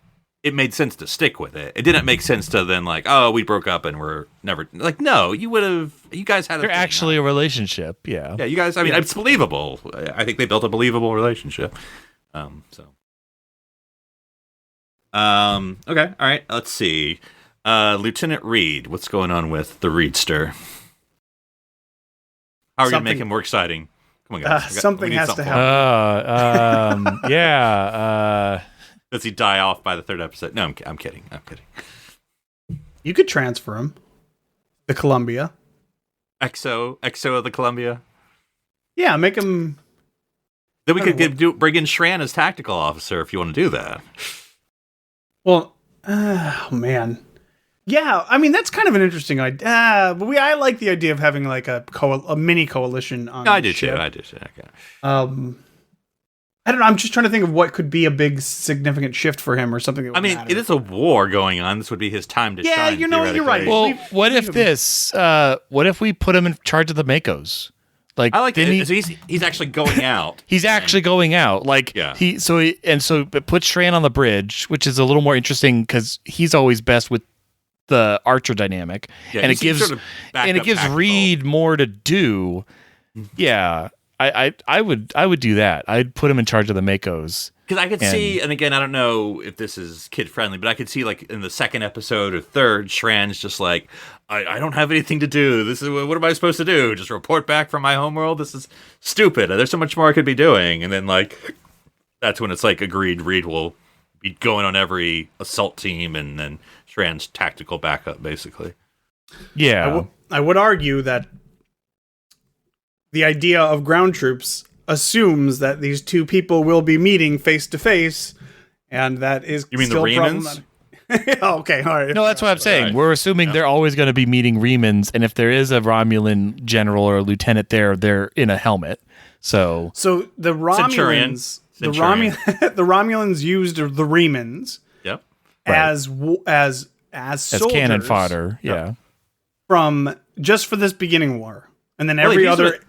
[SPEAKER 3] it made sense to stick with it. It didn't make sense to then like, oh, we broke up and we're never like, no, you guys had a
[SPEAKER 2] They're actually a relationship. Yeah.
[SPEAKER 3] Yeah, you guys, I mean, it's believable. I think they built a believable relationship. Okay. All right. Let's see. Lieutenant Reed, what's going on with the Reedster? How are we going to make him more exciting? Come on, guys.
[SPEAKER 4] Something has to happen.
[SPEAKER 2] Yeah.
[SPEAKER 3] Does he die off by the 3rd episode? No, I'm kidding.
[SPEAKER 4] You could transfer him. The Columbia.
[SPEAKER 3] XO of the Columbia.
[SPEAKER 4] Yeah, make him.
[SPEAKER 3] Then we could bring in Shran as tactical officer if you want to do that.
[SPEAKER 4] Well, oh man. Yeah, I mean that's kind of an interesting idea. But I like the idea of having like a mini coalition on.
[SPEAKER 3] I do
[SPEAKER 4] ship.
[SPEAKER 3] too. Okay.
[SPEAKER 4] I don't know. I'm just trying to think of what could be a big significant shift for him or something. That would matter.
[SPEAKER 3] It is a war going on. This would be his time to shine.
[SPEAKER 4] Yeah, you're right.
[SPEAKER 2] Well, what if we put him in charge of the Makos? Like,
[SPEAKER 3] I like that. He's actually going out.
[SPEAKER 2] He's actually going out. Like,
[SPEAKER 3] yeah.
[SPEAKER 2] So it puts Shran on the bridge, which is a little more interesting because he's always best with the Archer dynamic, and it gives Reed more to do. Yeah. I would do that. I'd put him in charge of the Makos.
[SPEAKER 3] Because I could see, and again, I don't know if this is kid friendly, but I could see like in the 2nd episode or 3rd, Shran's just like, I don't have anything to do. This is what am I supposed to do? Just report back from my homeworld? This is stupid. There's so much more I could be doing. And then like that's when it's like agreed Reed will be going on every assault team, and then Shran's tactical backup basically.
[SPEAKER 2] Yeah,
[SPEAKER 4] I would argue that the idea of ground troops assumes that these two people will be meeting face to face, and that is
[SPEAKER 3] you mean
[SPEAKER 4] still
[SPEAKER 3] the Remans?
[SPEAKER 4] Okay, all right.
[SPEAKER 2] No, that's what I'm saying.
[SPEAKER 3] Right.
[SPEAKER 2] We're assuming they're always going to be meeting Remans, and if there is a Romulan general or a lieutenant there, they're in a helmet. So
[SPEAKER 4] the Romulans, the Romulans used the Remans.
[SPEAKER 3] Yep.
[SPEAKER 4] As soldiers,
[SPEAKER 2] cannon fodder. Yeah.
[SPEAKER 4] From just for this beginning war. And then
[SPEAKER 3] Well,
[SPEAKER 4] every
[SPEAKER 3] they've
[SPEAKER 4] other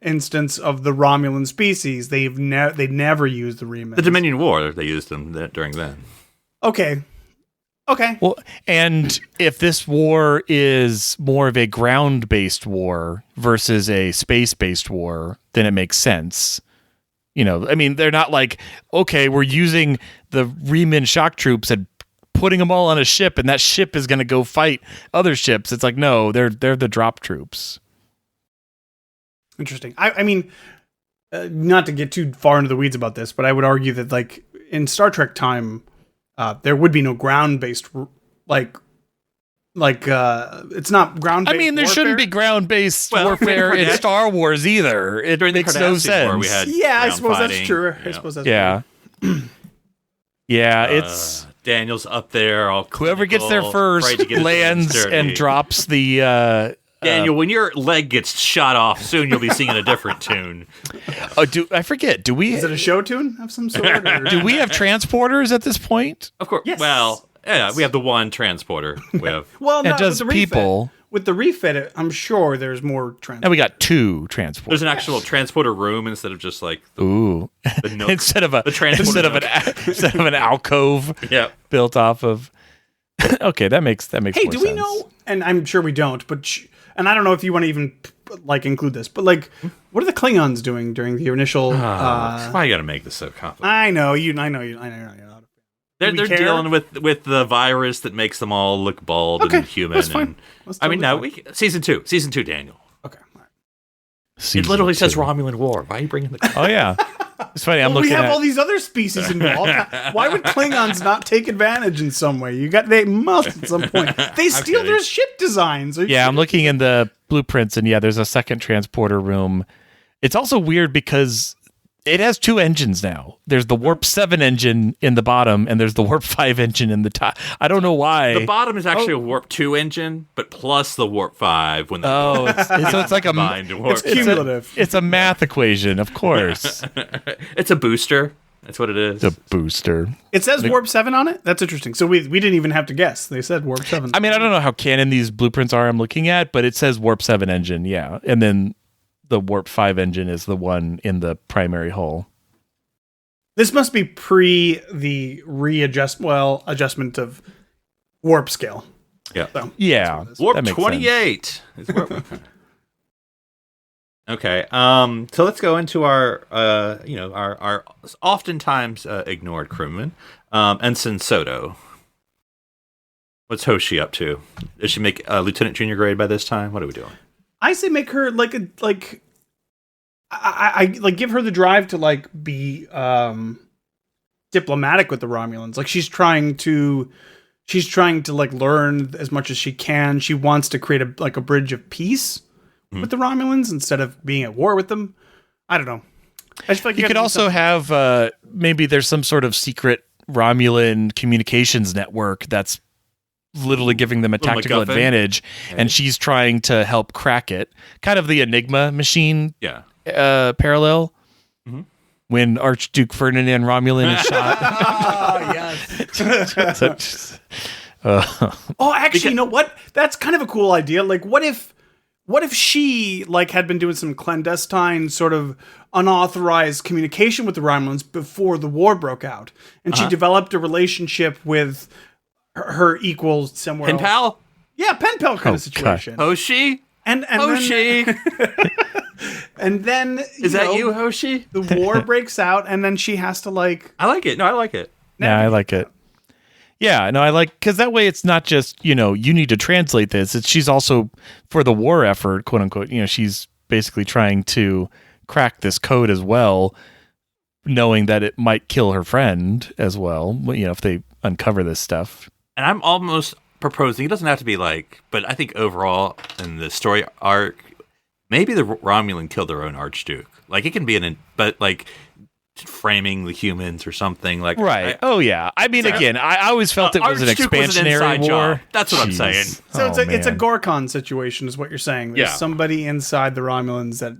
[SPEAKER 4] instance of the Romulan species, they never used the Remans.
[SPEAKER 3] The Dominion War, they used them during then.
[SPEAKER 4] Okay.
[SPEAKER 2] Well, and if this war is more of a ground-based war versus a space-based war, then it makes sense. You know, I mean, they're not like, okay, we're using the Reman shock troops and putting them all on a ship, and that ship is going to go fight other ships. It's like, no, they're the drop troops.
[SPEAKER 4] Interesting. I mean, not to get too far into the weeds about this, but I would argue that, like, in Star Trek time, there would be no ground-based, it's not ground-based.
[SPEAKER 2] I mean, there shouldn't be ground-based warfare in Star Wars either. It makes no sense.
[SPEAKER 3] War, we had
[SPEAKER 4] I suppose
[SPEAKER 3] fighting,
[SPEAKER 4] that's true.
[SPEAKER 3] you
[SPEAKER 4] I suppose that's
[SPEAKER 2] true. Yeah, it's
[SPEAKER 3] Daniel's up there. All
[SPEAKER 2] whoever gets there first lands and drops the.
[SPEAKER 3] Daniel, when your leg gets shot off, soon you'll be singing a different tune.
[SPEAKER 2] I forget? Do we?
[SPEAKER 4] Is it a show tune of some sort? Or?
[SPEAKER 2] Do we have transporters at this point?
[SPEAKER 3] Of course.
[SPEAKER 4] Yes.
[SPEAKER 3] Well, yeah, we have the one transporter. We have.
[SPEAKER 4] Well,
[SPEAKER 2] It does
[SPEAKER 4] with the refit.
[SPEAKER 2] people.
[SPEAKER 4] With the refit, I'm sure there's more transport.
[SPEAKER 2] And we got 2 transporters.
[SPEAKER 3] There's an actual transporter room instead of just like
[SPEAKER 2] Ooh.
[SPEAKER 3] the nook.
[SPEAKER 2] instead of an alcove
[SPEAKER 3] Yeah.
[SPEAKER 2] built off of. Okay, that makes
[SPEAKER 4] Hey,
[SPEAKER 2] more
[SPEAKER 4] do we
[SPEAKER 2] sense.
[SPEAKER 4] know? And I'm sure we don't, but and I don't know if you want to even include this, but like, what are the Klingons doing during the initial?
[SPEAKER 3] Why you got to make this so complicated?
[SPEAKER 4] I know you.
[SPEAKER 3] They're
[SPEAKER 4] we care?
[SPEAKER 3] dealing with the virus that makes them all look bald
[SPEAKER 4] Okay,
[SPEAKER 3] and human.
[SPEAKER 4] that's fine. That's
[SPEAKER 3] I mean, no,
[SPEAKER 4] totally
[SPEAKER 3] season two, Daniel.
[SPEAKER 4] Okay. All right.
[SPEAKER 3] It literally says Romulan War. Why are you bringing the?
[SPEAKER 2] Oh yeah, it's funny. I'm
[SPEAKER 4] Well, we
[SPEAKER 2] looking
[SPEAKER 4] have
[SPEAKER 2] at.
[SPEAKER 4] all these other species involved. Why would Klingons not take advantage in some way? They must at some point. They steal their ship designs.
[SPEAKER 2] Yeah, I'm looking in the blueprints, and yeah, there's a second transporter room. It's also weird because it has 2 engines now. There's the Warp 7 engine in the bottom, and there's the Warp 5 engine in the top. I don't know why.
[SPEAKER 3] The bottom is actually a Warp 2 engine, but plus the Warp 5 when
[SPEAKER 2] so it's like
[SPEAKER 3] combined to Warp.
[SPEAKER 4] It's cumulative.
[SPEAKER 2] It's a math equation, of course.
[SPEAKER 3] It's a booster. That's what it is.
[SPEAKER 2] It's a booster.
[SPEAKER 4] It says Warp 7 on it? That's interesting. So we didn't even have to guess. They said Warp 7.
[SPEAKER 2] I mean, I don't know how canon these blueprints are I'm looking at, but it says Warp 7 engine, yeah. And then the Warp 5 engine is the one in the primary hull.
[SPEAKER 4] This must be pre the adjustment of warp scale.
[SPEAKER 3] Yeah.
[SPEAKER 4] So,
[SPEAKER 2] Yeah.
[SPEAKER 3] Warp
[SPEAKER 2] that makes
[SPEAKER 3] 28. It's warp. Okay. So let's go into our oftentimes ignored crewman, Ensign Soto. What's Hoshi up to? Does she make lieutenant junior grade by this time? What are we doing?
[SPEAKER 4] I say make her I give her the drive to be diplomatic with the Romulans. Like she's trying to learn as much as she can. She wants to create a bridge of peace with the Romulans instead of being at war with them. I don't know. I just feel like
[SPEAKER 2] you could also have maybe there's some sort of secret Romulan communications network that's literally giving them a tactical
[SPEAKER 3] MacGuffin.
[SPEAKER 2] advantage, and she's trying to help crack it. Kind of the Enigma machine parallel.
[SPEAKER 3] Mm-hmm.
[SPEAKER 2] When Archduke Ferdinand Romulan is shot.
[SPEAKER 4] yes. Actually, you know what? That's kind of a cool idea. Like, what if she had been doing some clandestine sort of unauthorized communication with the Romulans before the war broke out, and she developed a relationship with her equal somewhere
[SPEAKER 3] Pen
[SPEAKER 4] else.
[SPEAKER 3] pal?
[SPEAKER 4] Yeah, pen pal kind of situation.
[SPEAKER 3] Hoshi?
[SPEAKER 4] And
[SPEAKER 3] Hoshi?
[SPEAKER 4] and then
[SPEAKER 3] Is that you, Hoshi?
[SPEAKER 4] The war breaks out, and then she has to
[SPEAKER 3] I like it. No, I like it.
[SPEAKER 2] Yeah, I like it. Yeah, no, I like, because that way it's not just, you need to translate this. She's also, for the war effort, quote unquote, she's basically trying to crack this code as well, knowing that it might kill her friend as well, if they uncover this stuff.
[SPEAKER 3] And I'm almost proposing, it doesn't have to be but I think overall in the story arc, maybe the Romulan killed their own Archduke. It can be but framing the humans or something
[SPEAKER 2] right. I mean, again, I always felt it was an
[SPEAKER 3] Archduke was an
[SPEAKER 2] expansionary
[SPEAKER 3] inside
[SPEAKER 2] war.
[SPEAKER 3] job. That's what I'm saying.
[SPEAKER 4] So it's a Gorkon situation, is what you're saying. There's somebody inside the Romulans that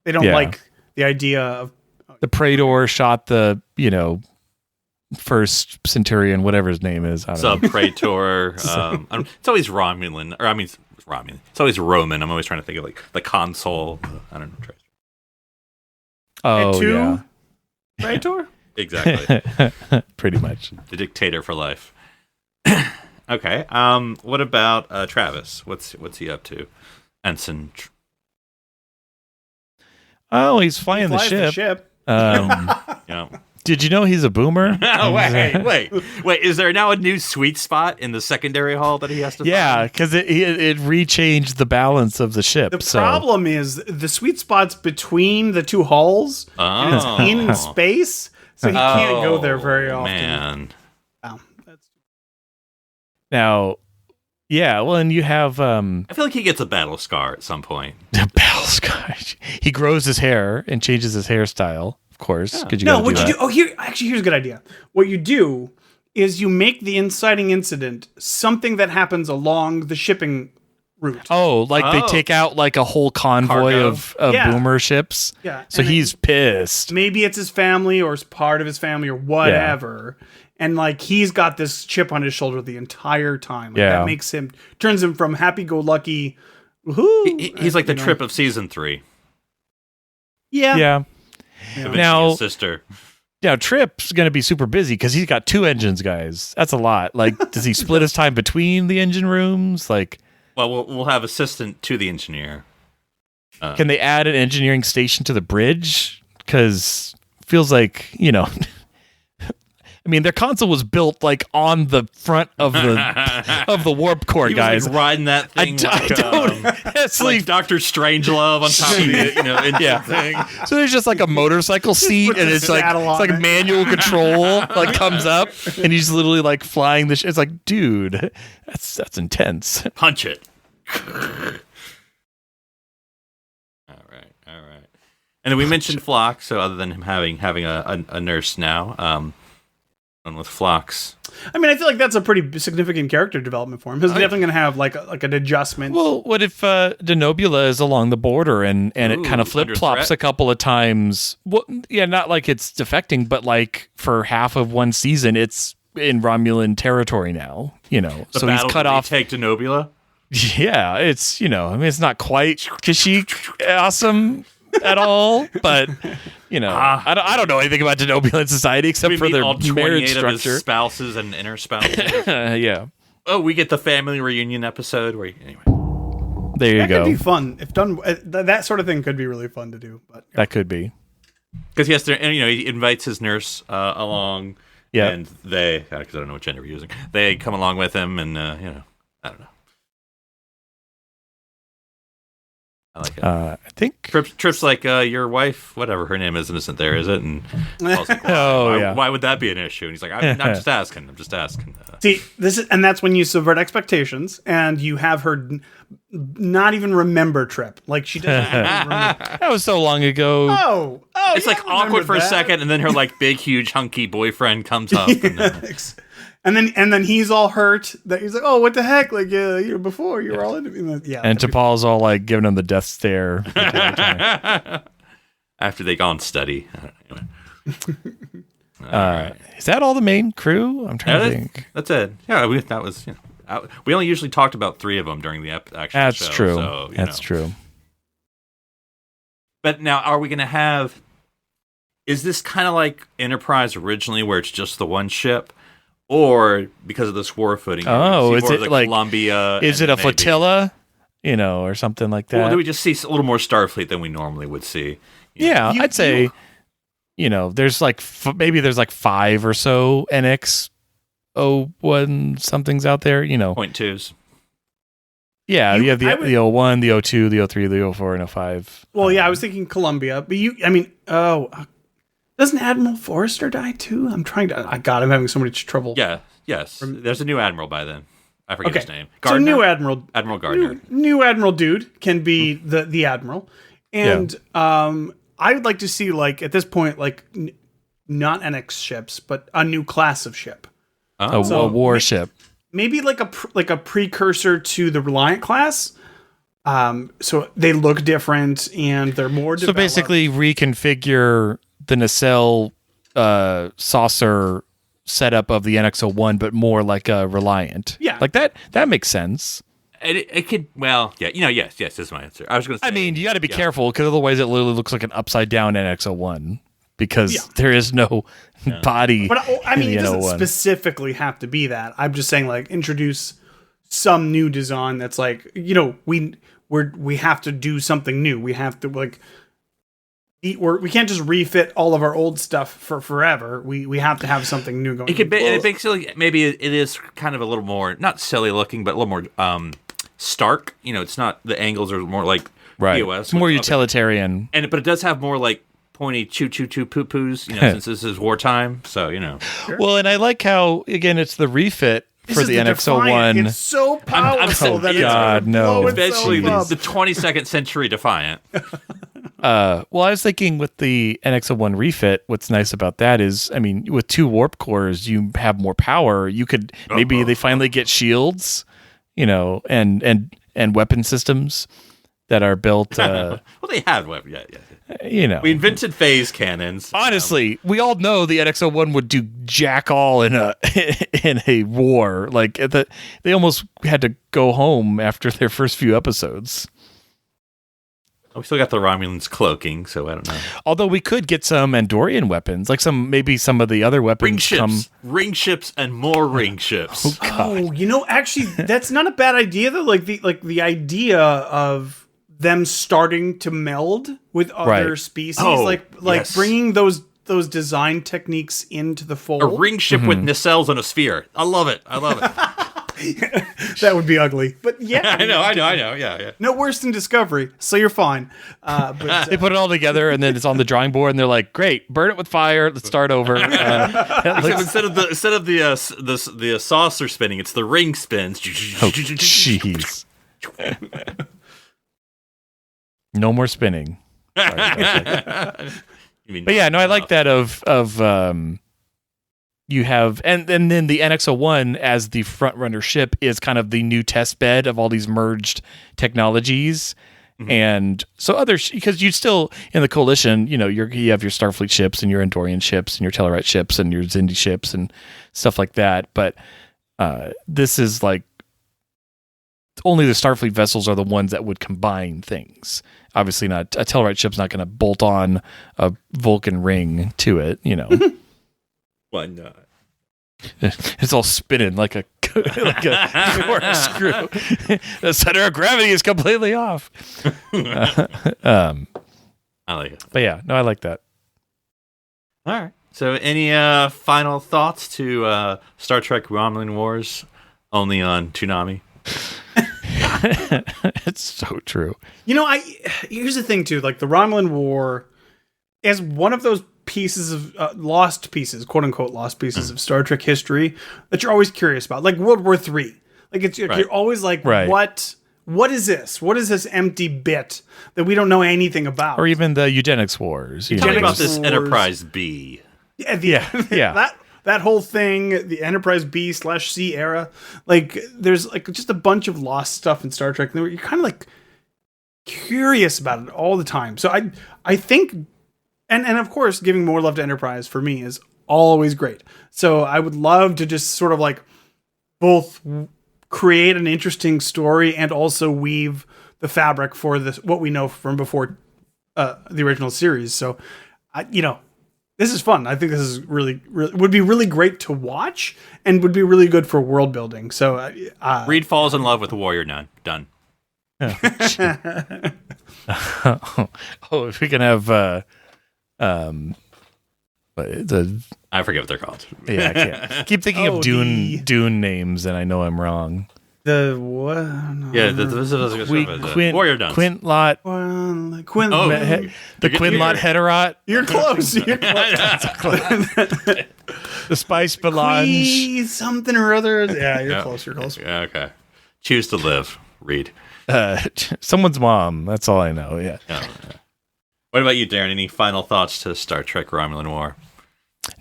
[SPEAKER 4] they don't like the idea of.
[SPEAKER 2] The Praetor shot the first Centurion, whatever his name is. I don't know.
[SPEAKER 3] Praetor. It's always Romulan, or Romulan. It's always Roman. I'm always trying to think of like the console. I don't know.
[SPEAKER 2] Oh,
[SPEAKER 4] two,
[SPEAKER 2] yeah.
[SPEAKER 4] Praetor?
[SPEAKER 3] Exactly.
[SPEAKER 2] Pretty much.
[SPEAKER 3] The dictator for life. Okay. What about Travis? What's he up to? Ensign.
[SPEAKER 2] Oh, he's flying the
[SPEAKER 4] Flies
[SPEAKER 2] ship.
[SPEAKER 3] Yeah.
[SPEAKER 2] Did you know he's a boomer?
[SPEAKER 3] Oh, wait. Is there now a new sweet spot in the secondary hull that he has to
[SPEAKER 2] Yeah,
[SPEAKER 3] find?
[SPEAKER 2] because it rechanged the balance of the ship.
[SPEAKER 4] The problem is the sweet spot's between the two hulls, and it's in space, so he can't go there very often.
[SPEAKER 3] Man.
[SPEAKER 4] Oh, that's...
[SPEAKER 2] Now, yeah, well, and you have
[SPEAKER 3] I feel like he gets a battle scar at some point.
[SPEAKER 2] battle scar. He grows his hair and changes his hairstyle, of course.
[SPEAKER 3] Yeah.
[SPEAKER 4] No, what you do? Oh, here's a good idea. What you do is you make the inciting incident something that happens along the shipping route.
[SPEAKER 2] Oh, like they take out like a whole convoy
[SPEAKER 3] Cargo.
[SPEAKER 2] of
[SPEAKER 4] Yeah.
[SPEAKER 2] boomer ships.
[SPEAKER 4] Yeah,
[SPEAKER 2] So
[SPEAKER 4] and
[SPEAKER 2] he's pissed.
[SPEAKER 4] maybe it's his family or it's part of his family or whatever. And like he's got this chip on his shoulder the entire time. Like,
[SPEAKER 2] Yeah.
[SPEAKER 4] that turns him from happy-go-lucky. Woohoo,
[SPEAKER 3] He's like the trip of season 3.
[SPEAKER 2] Yeah.
[SPEAKER 3] Avenging
[SPEAKER 2] Now-
[SPEAKER 3] his sister.
[SPEAKER 2] Now, Trip's going to be super busy because he's got 2 engines, guys. That's a lot. Like, does he split his time between the engine rooms? Like,
[SPEAKER 3] Well, we'll have assistant to the engineer.
[SPEAKER 2] can they add an engineering station to the bridge? Because feels like, I mean, their console was built like on the front of the warp core,
[SPEAKER 3] He was
[SPEAKER 2] guys.
[SPEAKER 3] like riding that thing
[SPEAKER 2] It's
[SPEAKER 3] like
[SPEAKER 2] like,
[SPEAKER 3] Dr. Strangelove on top of the engine thing.
[SPEAKER 2] so there's just like a motorcycle seat,
[SPEAKER 4] Puts
[SPEAKER 2] and
[SPEAKER 4] a
[SPEAKER 2] it's like
[SPEAKER 4] saddle on it.
[SPEAKER 2] manual control, like comes up, and he's literally like flying the. It's like, dude, that's intense.
[SPEAKER 3] Punch it. All right. And then we mentioned Flock, so other than him having a nurse now, and with Phlox.
[SPEAKER 4] I mean, I feel like that's a pretty significant character development for him. He's definitely going to have like an adjustment.
[SPEAKER 2] Well, what if Denobula is along the border and it kind of flip flops a couple of times? Well, yeah, not like it's defecting, but like for half of one season, it's in Romulan territory now. So he's cut off.
[SPEAKER 3] Take Denobula.
[SPEAKER 2] Yeah, it's I mean, it's not quite Kashyyyk awesome at all, but I don't know anything about Denobulan society except for their
[SPEAKER 3] all 28
[SPEAKER 2] marriage
[SPEAKER 3] of his
[SPEAKER 2] structure.
[SPEAKER 3] spouses and inner spouses.
[SPEAKER 2] Yeah,
[SPEAKER 3] Oh, we get the family reunion episode where anyway.
[SPEAKER 2] there you
[SPEAKER 4] that
[SPEAKER 2] go.
[SPEAKER 4] could be fun if done. That sort of thing could be really fun to do. But
[SPEAKER 2] That could be.
[SPEAKER 3] Because he has to, and, he invites his nurse along.
[SPEAKER 2] Yeah.
[SPEAKER 3] And they, because I don't know what gender we're using, they come along with him, and I don't know. I like it.
[SPEAKER 2] I think.
[SPEAKER 3] Trip's like your wife, whatever her name isn't there, is it? And I was like, why would that be an issue? And he's like, I'm just asking.
[SPEAKER 4] see, that's when you subvert expectations and you have her not even remember Trip. Like she doesn't even remember.
[SPEAKER 2] That was so long ago.
[SPEAKER 4] Oh,
[SPEAKER 3] It's
[SPEAKER 4] yeah,
[SPEAKER 3] like
[SPEAKER 4] I remember
[SPEAKER 3] awkward for a
[SPEAKER 4] that.
[SPEAKER 3] second, and then her like big, huge, hunky boyfriend comes up.
[SPEAKER 4] And then he's all hurt. That he's like, oh, what the heck? Like, before you were all into me. Yeah.
[SPEAKER 2] And T'Pol's all like giving him the death stare.
[SPEAKER 3] After they go on study.
[SPEAKER 2] Anyway. Is that all the main crew? I'm trying to think.
[SPEAKER 3] That's it. Yeah, that was. We only usually talked about 3 of them during the actual show.
[SPEAKER 2] That's true.
[SPEAKER 3] So,
[SPEAKER 2] That's true.
[SPEAKER 3] But now, are we going to have? Is this kind of like Enterprise originally, where it's just the one ship, or because of this war footing?
[SPEAKER 2] Oh, is it like
[SPEAKER 3] Columbia?
[SPEAKER 2] Is it a flotilla? Or something like that.
[SPEAKER 3] Well, do we just see a little more Starfleet than we normally would see?
[SPEAKER 2] Yeah, I'd say. There's like maybe there's like 5 or so NX-01 somethings out there.
[SPEAKER 3] Point twos.
[SPEAKER 2] Yeah, you have the 01, the 02, the 03, the 04, and 05.
[SPEAKER 4] Well, yeah, I was thinking Columbia, but doesn't Admiral Forrester die too? I'm having so much trouble.
[SPEAKER 3] Yeah, yes. There's a new admiral by then. I forget his name.
[SPEAKER 4] So new Admiral
[SPEAKER 3] Gardner.
[SPEAKER 4] New Admiral dude can be the Admiral. And I would like to see, like, at this point, like, not NX ships, but a new class of ship.
[SPEAKER 2] A warship.
[SPEAKER 4] Maybe like a precursor to the Reliant class. So they look different and they're more developed.
[SPEAKER 2] So basically reconfigure the nacelle saucer setup of the NX-01, but more like a Reliant.
[SPEAKER 4] Yeah.
[SPEAKER 2] Like that makes sense.
[SPEAKER 3] It could, well, yeah, yes, is my answer. I was going to say.
[SPEAKER 2] I mean, you got to be careful because otherwise it literally looks like an upside down NX-01 because there is no body.
[SPEAKER 4] But I mean,
[SPEAKER 2] in
[SPEAKER 4] it
[SPEAKER 2] the
[SPEAKER 4] doesn't
[SPEAKER 2] N01.
[SPEAKER 4] specifically have to be that. I'm just saying, like, introduce some new design that's like, we have to do something new. We have to like. We can't just refit all of our old stuff for forever. We have to have something new going.
[SPEAKER 3] It could be. It basically maybe it is kind of a little more not silly looking, but a little more stark. It's not the angles are more like POS.
[SPEAKER 2] It's more utilitarian,
[SPEAKER 3] but it does have more like pointy choo poo poos. Since this is wartime, so
[SPEAKER 4] Sure.
[SPEAKER 2] Well, and I like how again it's the refit for the NX-01.
[SPEAKER 4] It's so powerful that
[SPEAKER 2] God,
[SPEAKER 4] it's
[SPEAKER 2] no.
[SPEAKER 3] especially
[SPEAKER 4] itself up.
[SPEAKER 3] the 22nd century Defiant.
[SPEAKER 2] Well, I was thinking with the NX-01 refit, what's nice about that is, I mean, with 2 warp cores, you have more power. You could maybe they finally get shields, and weapon systems that are built.
[SPEAKER 3] Well, they have weapons. Yeah. We invented phase cannons.
[SPEAKER 2] Honestly, we all know the NX-01 would do jack all in a in a war. Like they almost had to go home after their first few episodes.
[SPEAKER 3] We still got the Romulans cloaking, so I don't know.
[SPEAKER 2] Although we could get some Andorian weapons, like maybe some of the other weapons
[SPEAKER 3] ring ships, and more ring ships.
[SPEAKER 4] Oh, actually, that's not a bad idea though. Like the idea of them starting to meld with other species,
[SPEAKER 3] yes.
[SPEAKER 4] bringing those design techniques into the fold.
[SPEAKER 3] A ring ship with nacelles on a sphere. I love it.
[SPEAKER 4] That would be ugly, but yeah,
[SPEAKER 3] I know. Yeah.
[SPEAKER 4] No worse than Discovery, so you're fine. But
[SPEAKER 2] they put it all together, and then it's on the drawing board, and they're like, "Great, burn it with fire. Let's start over."
[SPEAKER 3] Instead of the saucer spinning, it's the ring spins.
[SPEAKER 2] Oh, jeez. No more spinning. Sorry, but yeah, no, I like that of you have and then the NX-01 as the front runner ship is kind of the new test bed of all these merged technologies. Mm-hmm. And so because you still in the coalition, you have your Starfleet ships and your Andorian ships and your Tellarite ships and your Xindi ships and stuff like that. But this is like only the Starfleet vessels are the ones that would combine things. Obviously, not a Tellarite ship's not going to bolt on a Vulcan ring to it,
[SPEAKER 3] Why not?
[SPEAKER 2] It's all spinning like a corkscrew. The center of gravity is completely off.
[SPEAKER 3] I like it.
[SPEAKER 2] But yeah, no, I like that.
[SPEAKER 3] All right. So, any final thoughts to Star Trek Romulan Wars only on Toonami?
[SPEAKER 2] It's so true.
[SPEAKER 4] Here's the thing too, like the Romulan War as one of those pieces of lost pieces, quote unquote lost pieces of Star Trek history that you're always curious about, like World War III. Like you're always like, what is this? What is this empty bit that we don't know anything about?
[SPEAKER 2] Or even the eugenics wars.
[SPEAKER 3] Tell me about this Enterprise B.
[SPEAKER 4] Yeah. That whole thing, the Enterprise B/C era, like there's like just a bunch of lost stuff in Star Trek. You're kind of like curious about it all the time. So I think, and of course, giving more love to Enterprise for me is always great. So I would love to just sort of like both create an interesting story and also weave the fabric for this what we know from before the original series. So this is fun. I think this is really would be really great to watch and would be really good for world building. So
[SPEAKER 3] Reed falls in love with the Warrior Nun. Done.
[SPEAKER 2] If we can have
[SPEAKER 3] I forget what they're called.
[SPEAKER 2] Yeah, I can't keep thinking of Dune names, and I know I'm wrong.
[SPEAKER 4] The what? No.
[SPEAKER 3] Yeah, the Warrior Nuns.
[SPEAKER 2] Quintlot. The Quinlot Heterot.
[SPEAKER 4] You're close. You're close.
[SPEAKER 2] The Spice Melange.
[SPEAKER 4] Something or other. Yeah, you're close. You're close.
[SPEAKER 3] Yeah, okay. Choose to live. Read.
[SPEAKER 2] Someone's mom. That's all I know. Yeah.
[SPEAKER 3] What about you, Darren? Any final thoughts to Star Trek Romulan War?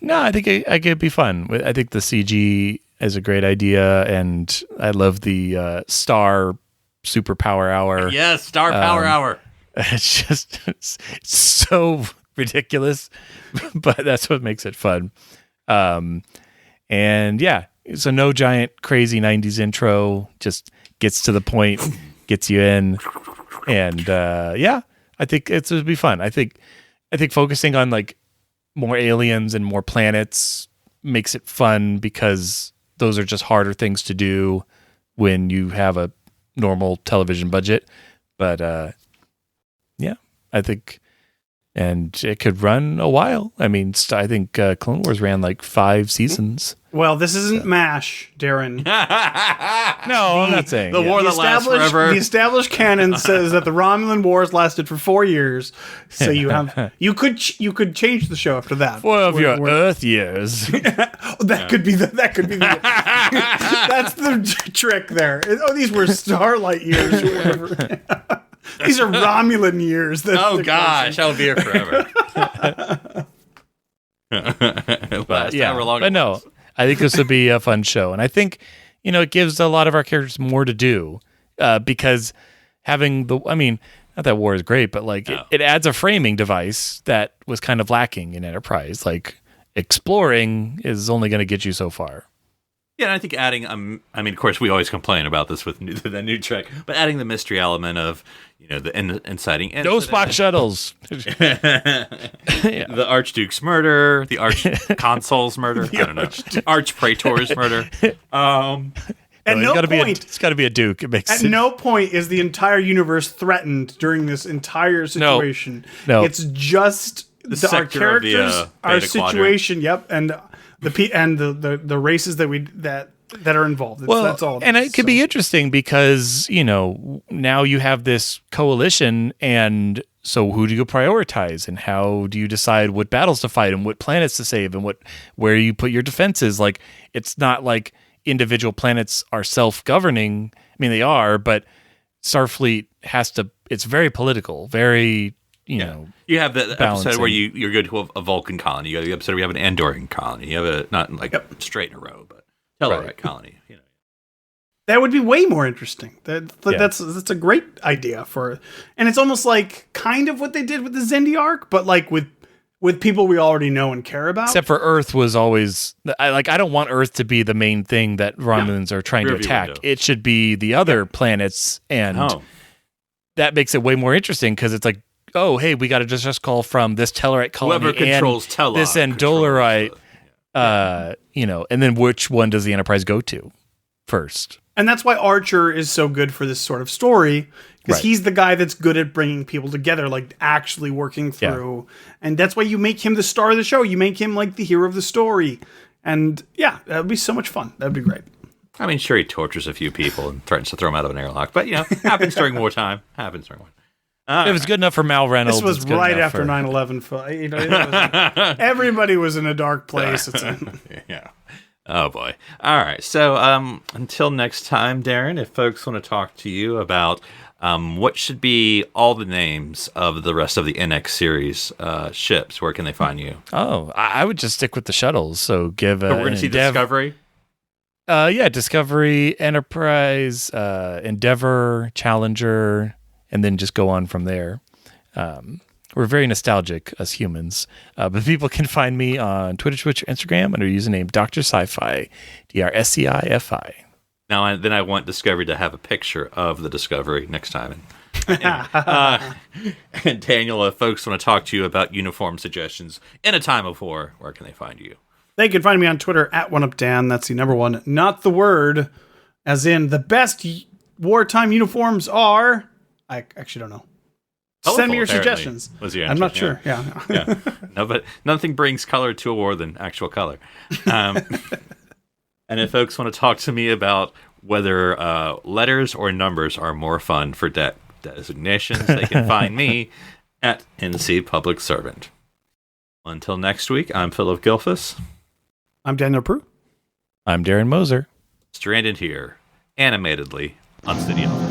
[SPEAKER 2] No, I think it'd be fun. I think the CG is a great idea, and I love the Star Superpower Hour.
[SPEAKER 3] Yes, Star Power Hour.
[SPEAKER 2] It's so ridiculous, but that's what makes it fun. And yeah, So no giant crazy 90s intro, just gets to the point, gets you in. And I think it would be fun. I think focusing on like more aliens and more planets makes it fun because those are just harder things to do when you have a normal television budget. But I think, and it could run a while. I mean, I think Clone Wars ran like 5 seasons.
[SPEAKER 4] Well, this isn't MASH, Darren.
[SPEAKER 2] No, I'm not saying
[SPEAKER 3] the war that lasts forever.
[SPEAKER 4] The established canon says that the Romulan Wars lasted for 4 years. So you could change the show after that.
[SPEAKER 2] 4 of your Earth years.
[SPEAKER 4] That could be the that's the trick there. Oh, these were Starlight years or whatever. These are Romulan years.
[SPEAKER 3] Oh gosh, I'll be here forever.
[SPEAKER 2] But no, I think this would be a fun show, and I think it gives a lot of our characters more to do because having not that war is great, but like it adds a framing device that was kind of lacking in Enterprise. Like exploring is only going to get you so far.
[SPEAKER 3] Yeah, and I think adding, of course, we always complain about this with the new Trek, but adding the mystery element of, the inciting incident.
[SPEAKER 2] No Spock shuttles.
[SPEAKER 3] The Archduke's murder, the Archconsul's murder, I don't know, Archpraetor's murder.
[SPEAKER 4] At no point,
[SPEAKER 2] it's got to be a Duke. It makes
[SPEAKER 4] at
[SPEAKER 2] sense.
[SPEAKER 4] no point is the entire universe threatened during this entire situation.
[SPEAKER 2] No.
[SPEAKER 4] It's just our characters, our situation. Yep, and the races that are involved. That's all.
[SPEAKER 2] And it could be interesting because now you have this coalition, and so who do you prioritize, and how do you decide what battles to fight, and what planets to save, and where you put your defenses? Like it's not like individual planets are self-governing. I mean, they are, but Starfleet has to. It's very political, very. You
[SPEAKER 3] have the episode where you go to a Vulcan colony. You have the episode where you have an Andorian colony. You have not like straight in a row, but Tellarite colony.
[SPEAKER 4] That would be way more interesting. That's a great idea and it's almost like kind of what they did with the Xindi arc, but like with people we already know and care about.
[SPEAKER 2] Except for Earth was always I don't want Earth to be the main thing that Romulans are trying to attack. Window. It should be the other planets, and that makes it way more interesting because it's like, oh, hey, we got a distress call from this Tellarite colony.
[SPEAKER 3] Whoever controls Tellar.
[SPEAKER 2] This Andollarite, and then which one does the Enterprise go to first?
[SPEAKER 4] And that's why Archer is so good for this sort of story, because he's the guy that's good at bringing people together, like actually working through. And that's why you make him the star of the show. You make him like the hero of the story. And that would be so much fun. That'd be great.
[SPEAKER 3] I mean, sure, he tortures a few people and threatens to throw them out of an airlock, but happens during wartime.
[SPEAKER 2] It was good enough for Mal Reynolds.
[SPEAKER 4] This was right after 9/11. Everybody was in a dark place.
[SPEAKER 3] Yeah. Oh boy. All right. So until next time, Darren, if folks want to talk to you about what should be all the names of the rest of the NX series ships, where can they find you?
[SPEAKER 2] Oh, I would just stick with the shuttles. So give
[SPEAKER 3] we're going to see Discovery.
[SPEAKER 2] Discovery, Enterprise, Endeavor, Challenger, and then just go on from there. We're very nostalgic, us humans. But people can find me on Twitter, Twitch, Instagram under username Dr. Sci-Fi, DrSciFi.
[SPEAKER 3] Now, I want Discovery to have a picture of the Discovery next time. And Daniel, if folks want to talk to you about uniform suggestions in a time of war, where can they find you?
[SPEAKER 4] They can find me on Twitter at OneUpDan. That's the number one, not the word, as in the best wartime uniforms are. I actually don't know.
[SPEAKER 3] Colorful,
[SPEAKER 4] send me your suggestions.
[SPEAKER 3] Was your answer.
[SPEAKER 4] I'm not sure. Yeah.
[SPEAKER 3] No, but nothing brings color to a war than actual color. And if folks want to talk to me about whether letters or numbers are more fun for designations, they can find me at NC Public Servant. Until next week, I'm Philip Gilfus.
[SPEAKER 4] I'm Daniel Prue.
[SPEAKER 2] I'm Darren Moser.
[SPEAKER 3] Stranded here, animatedly, on City Alpha.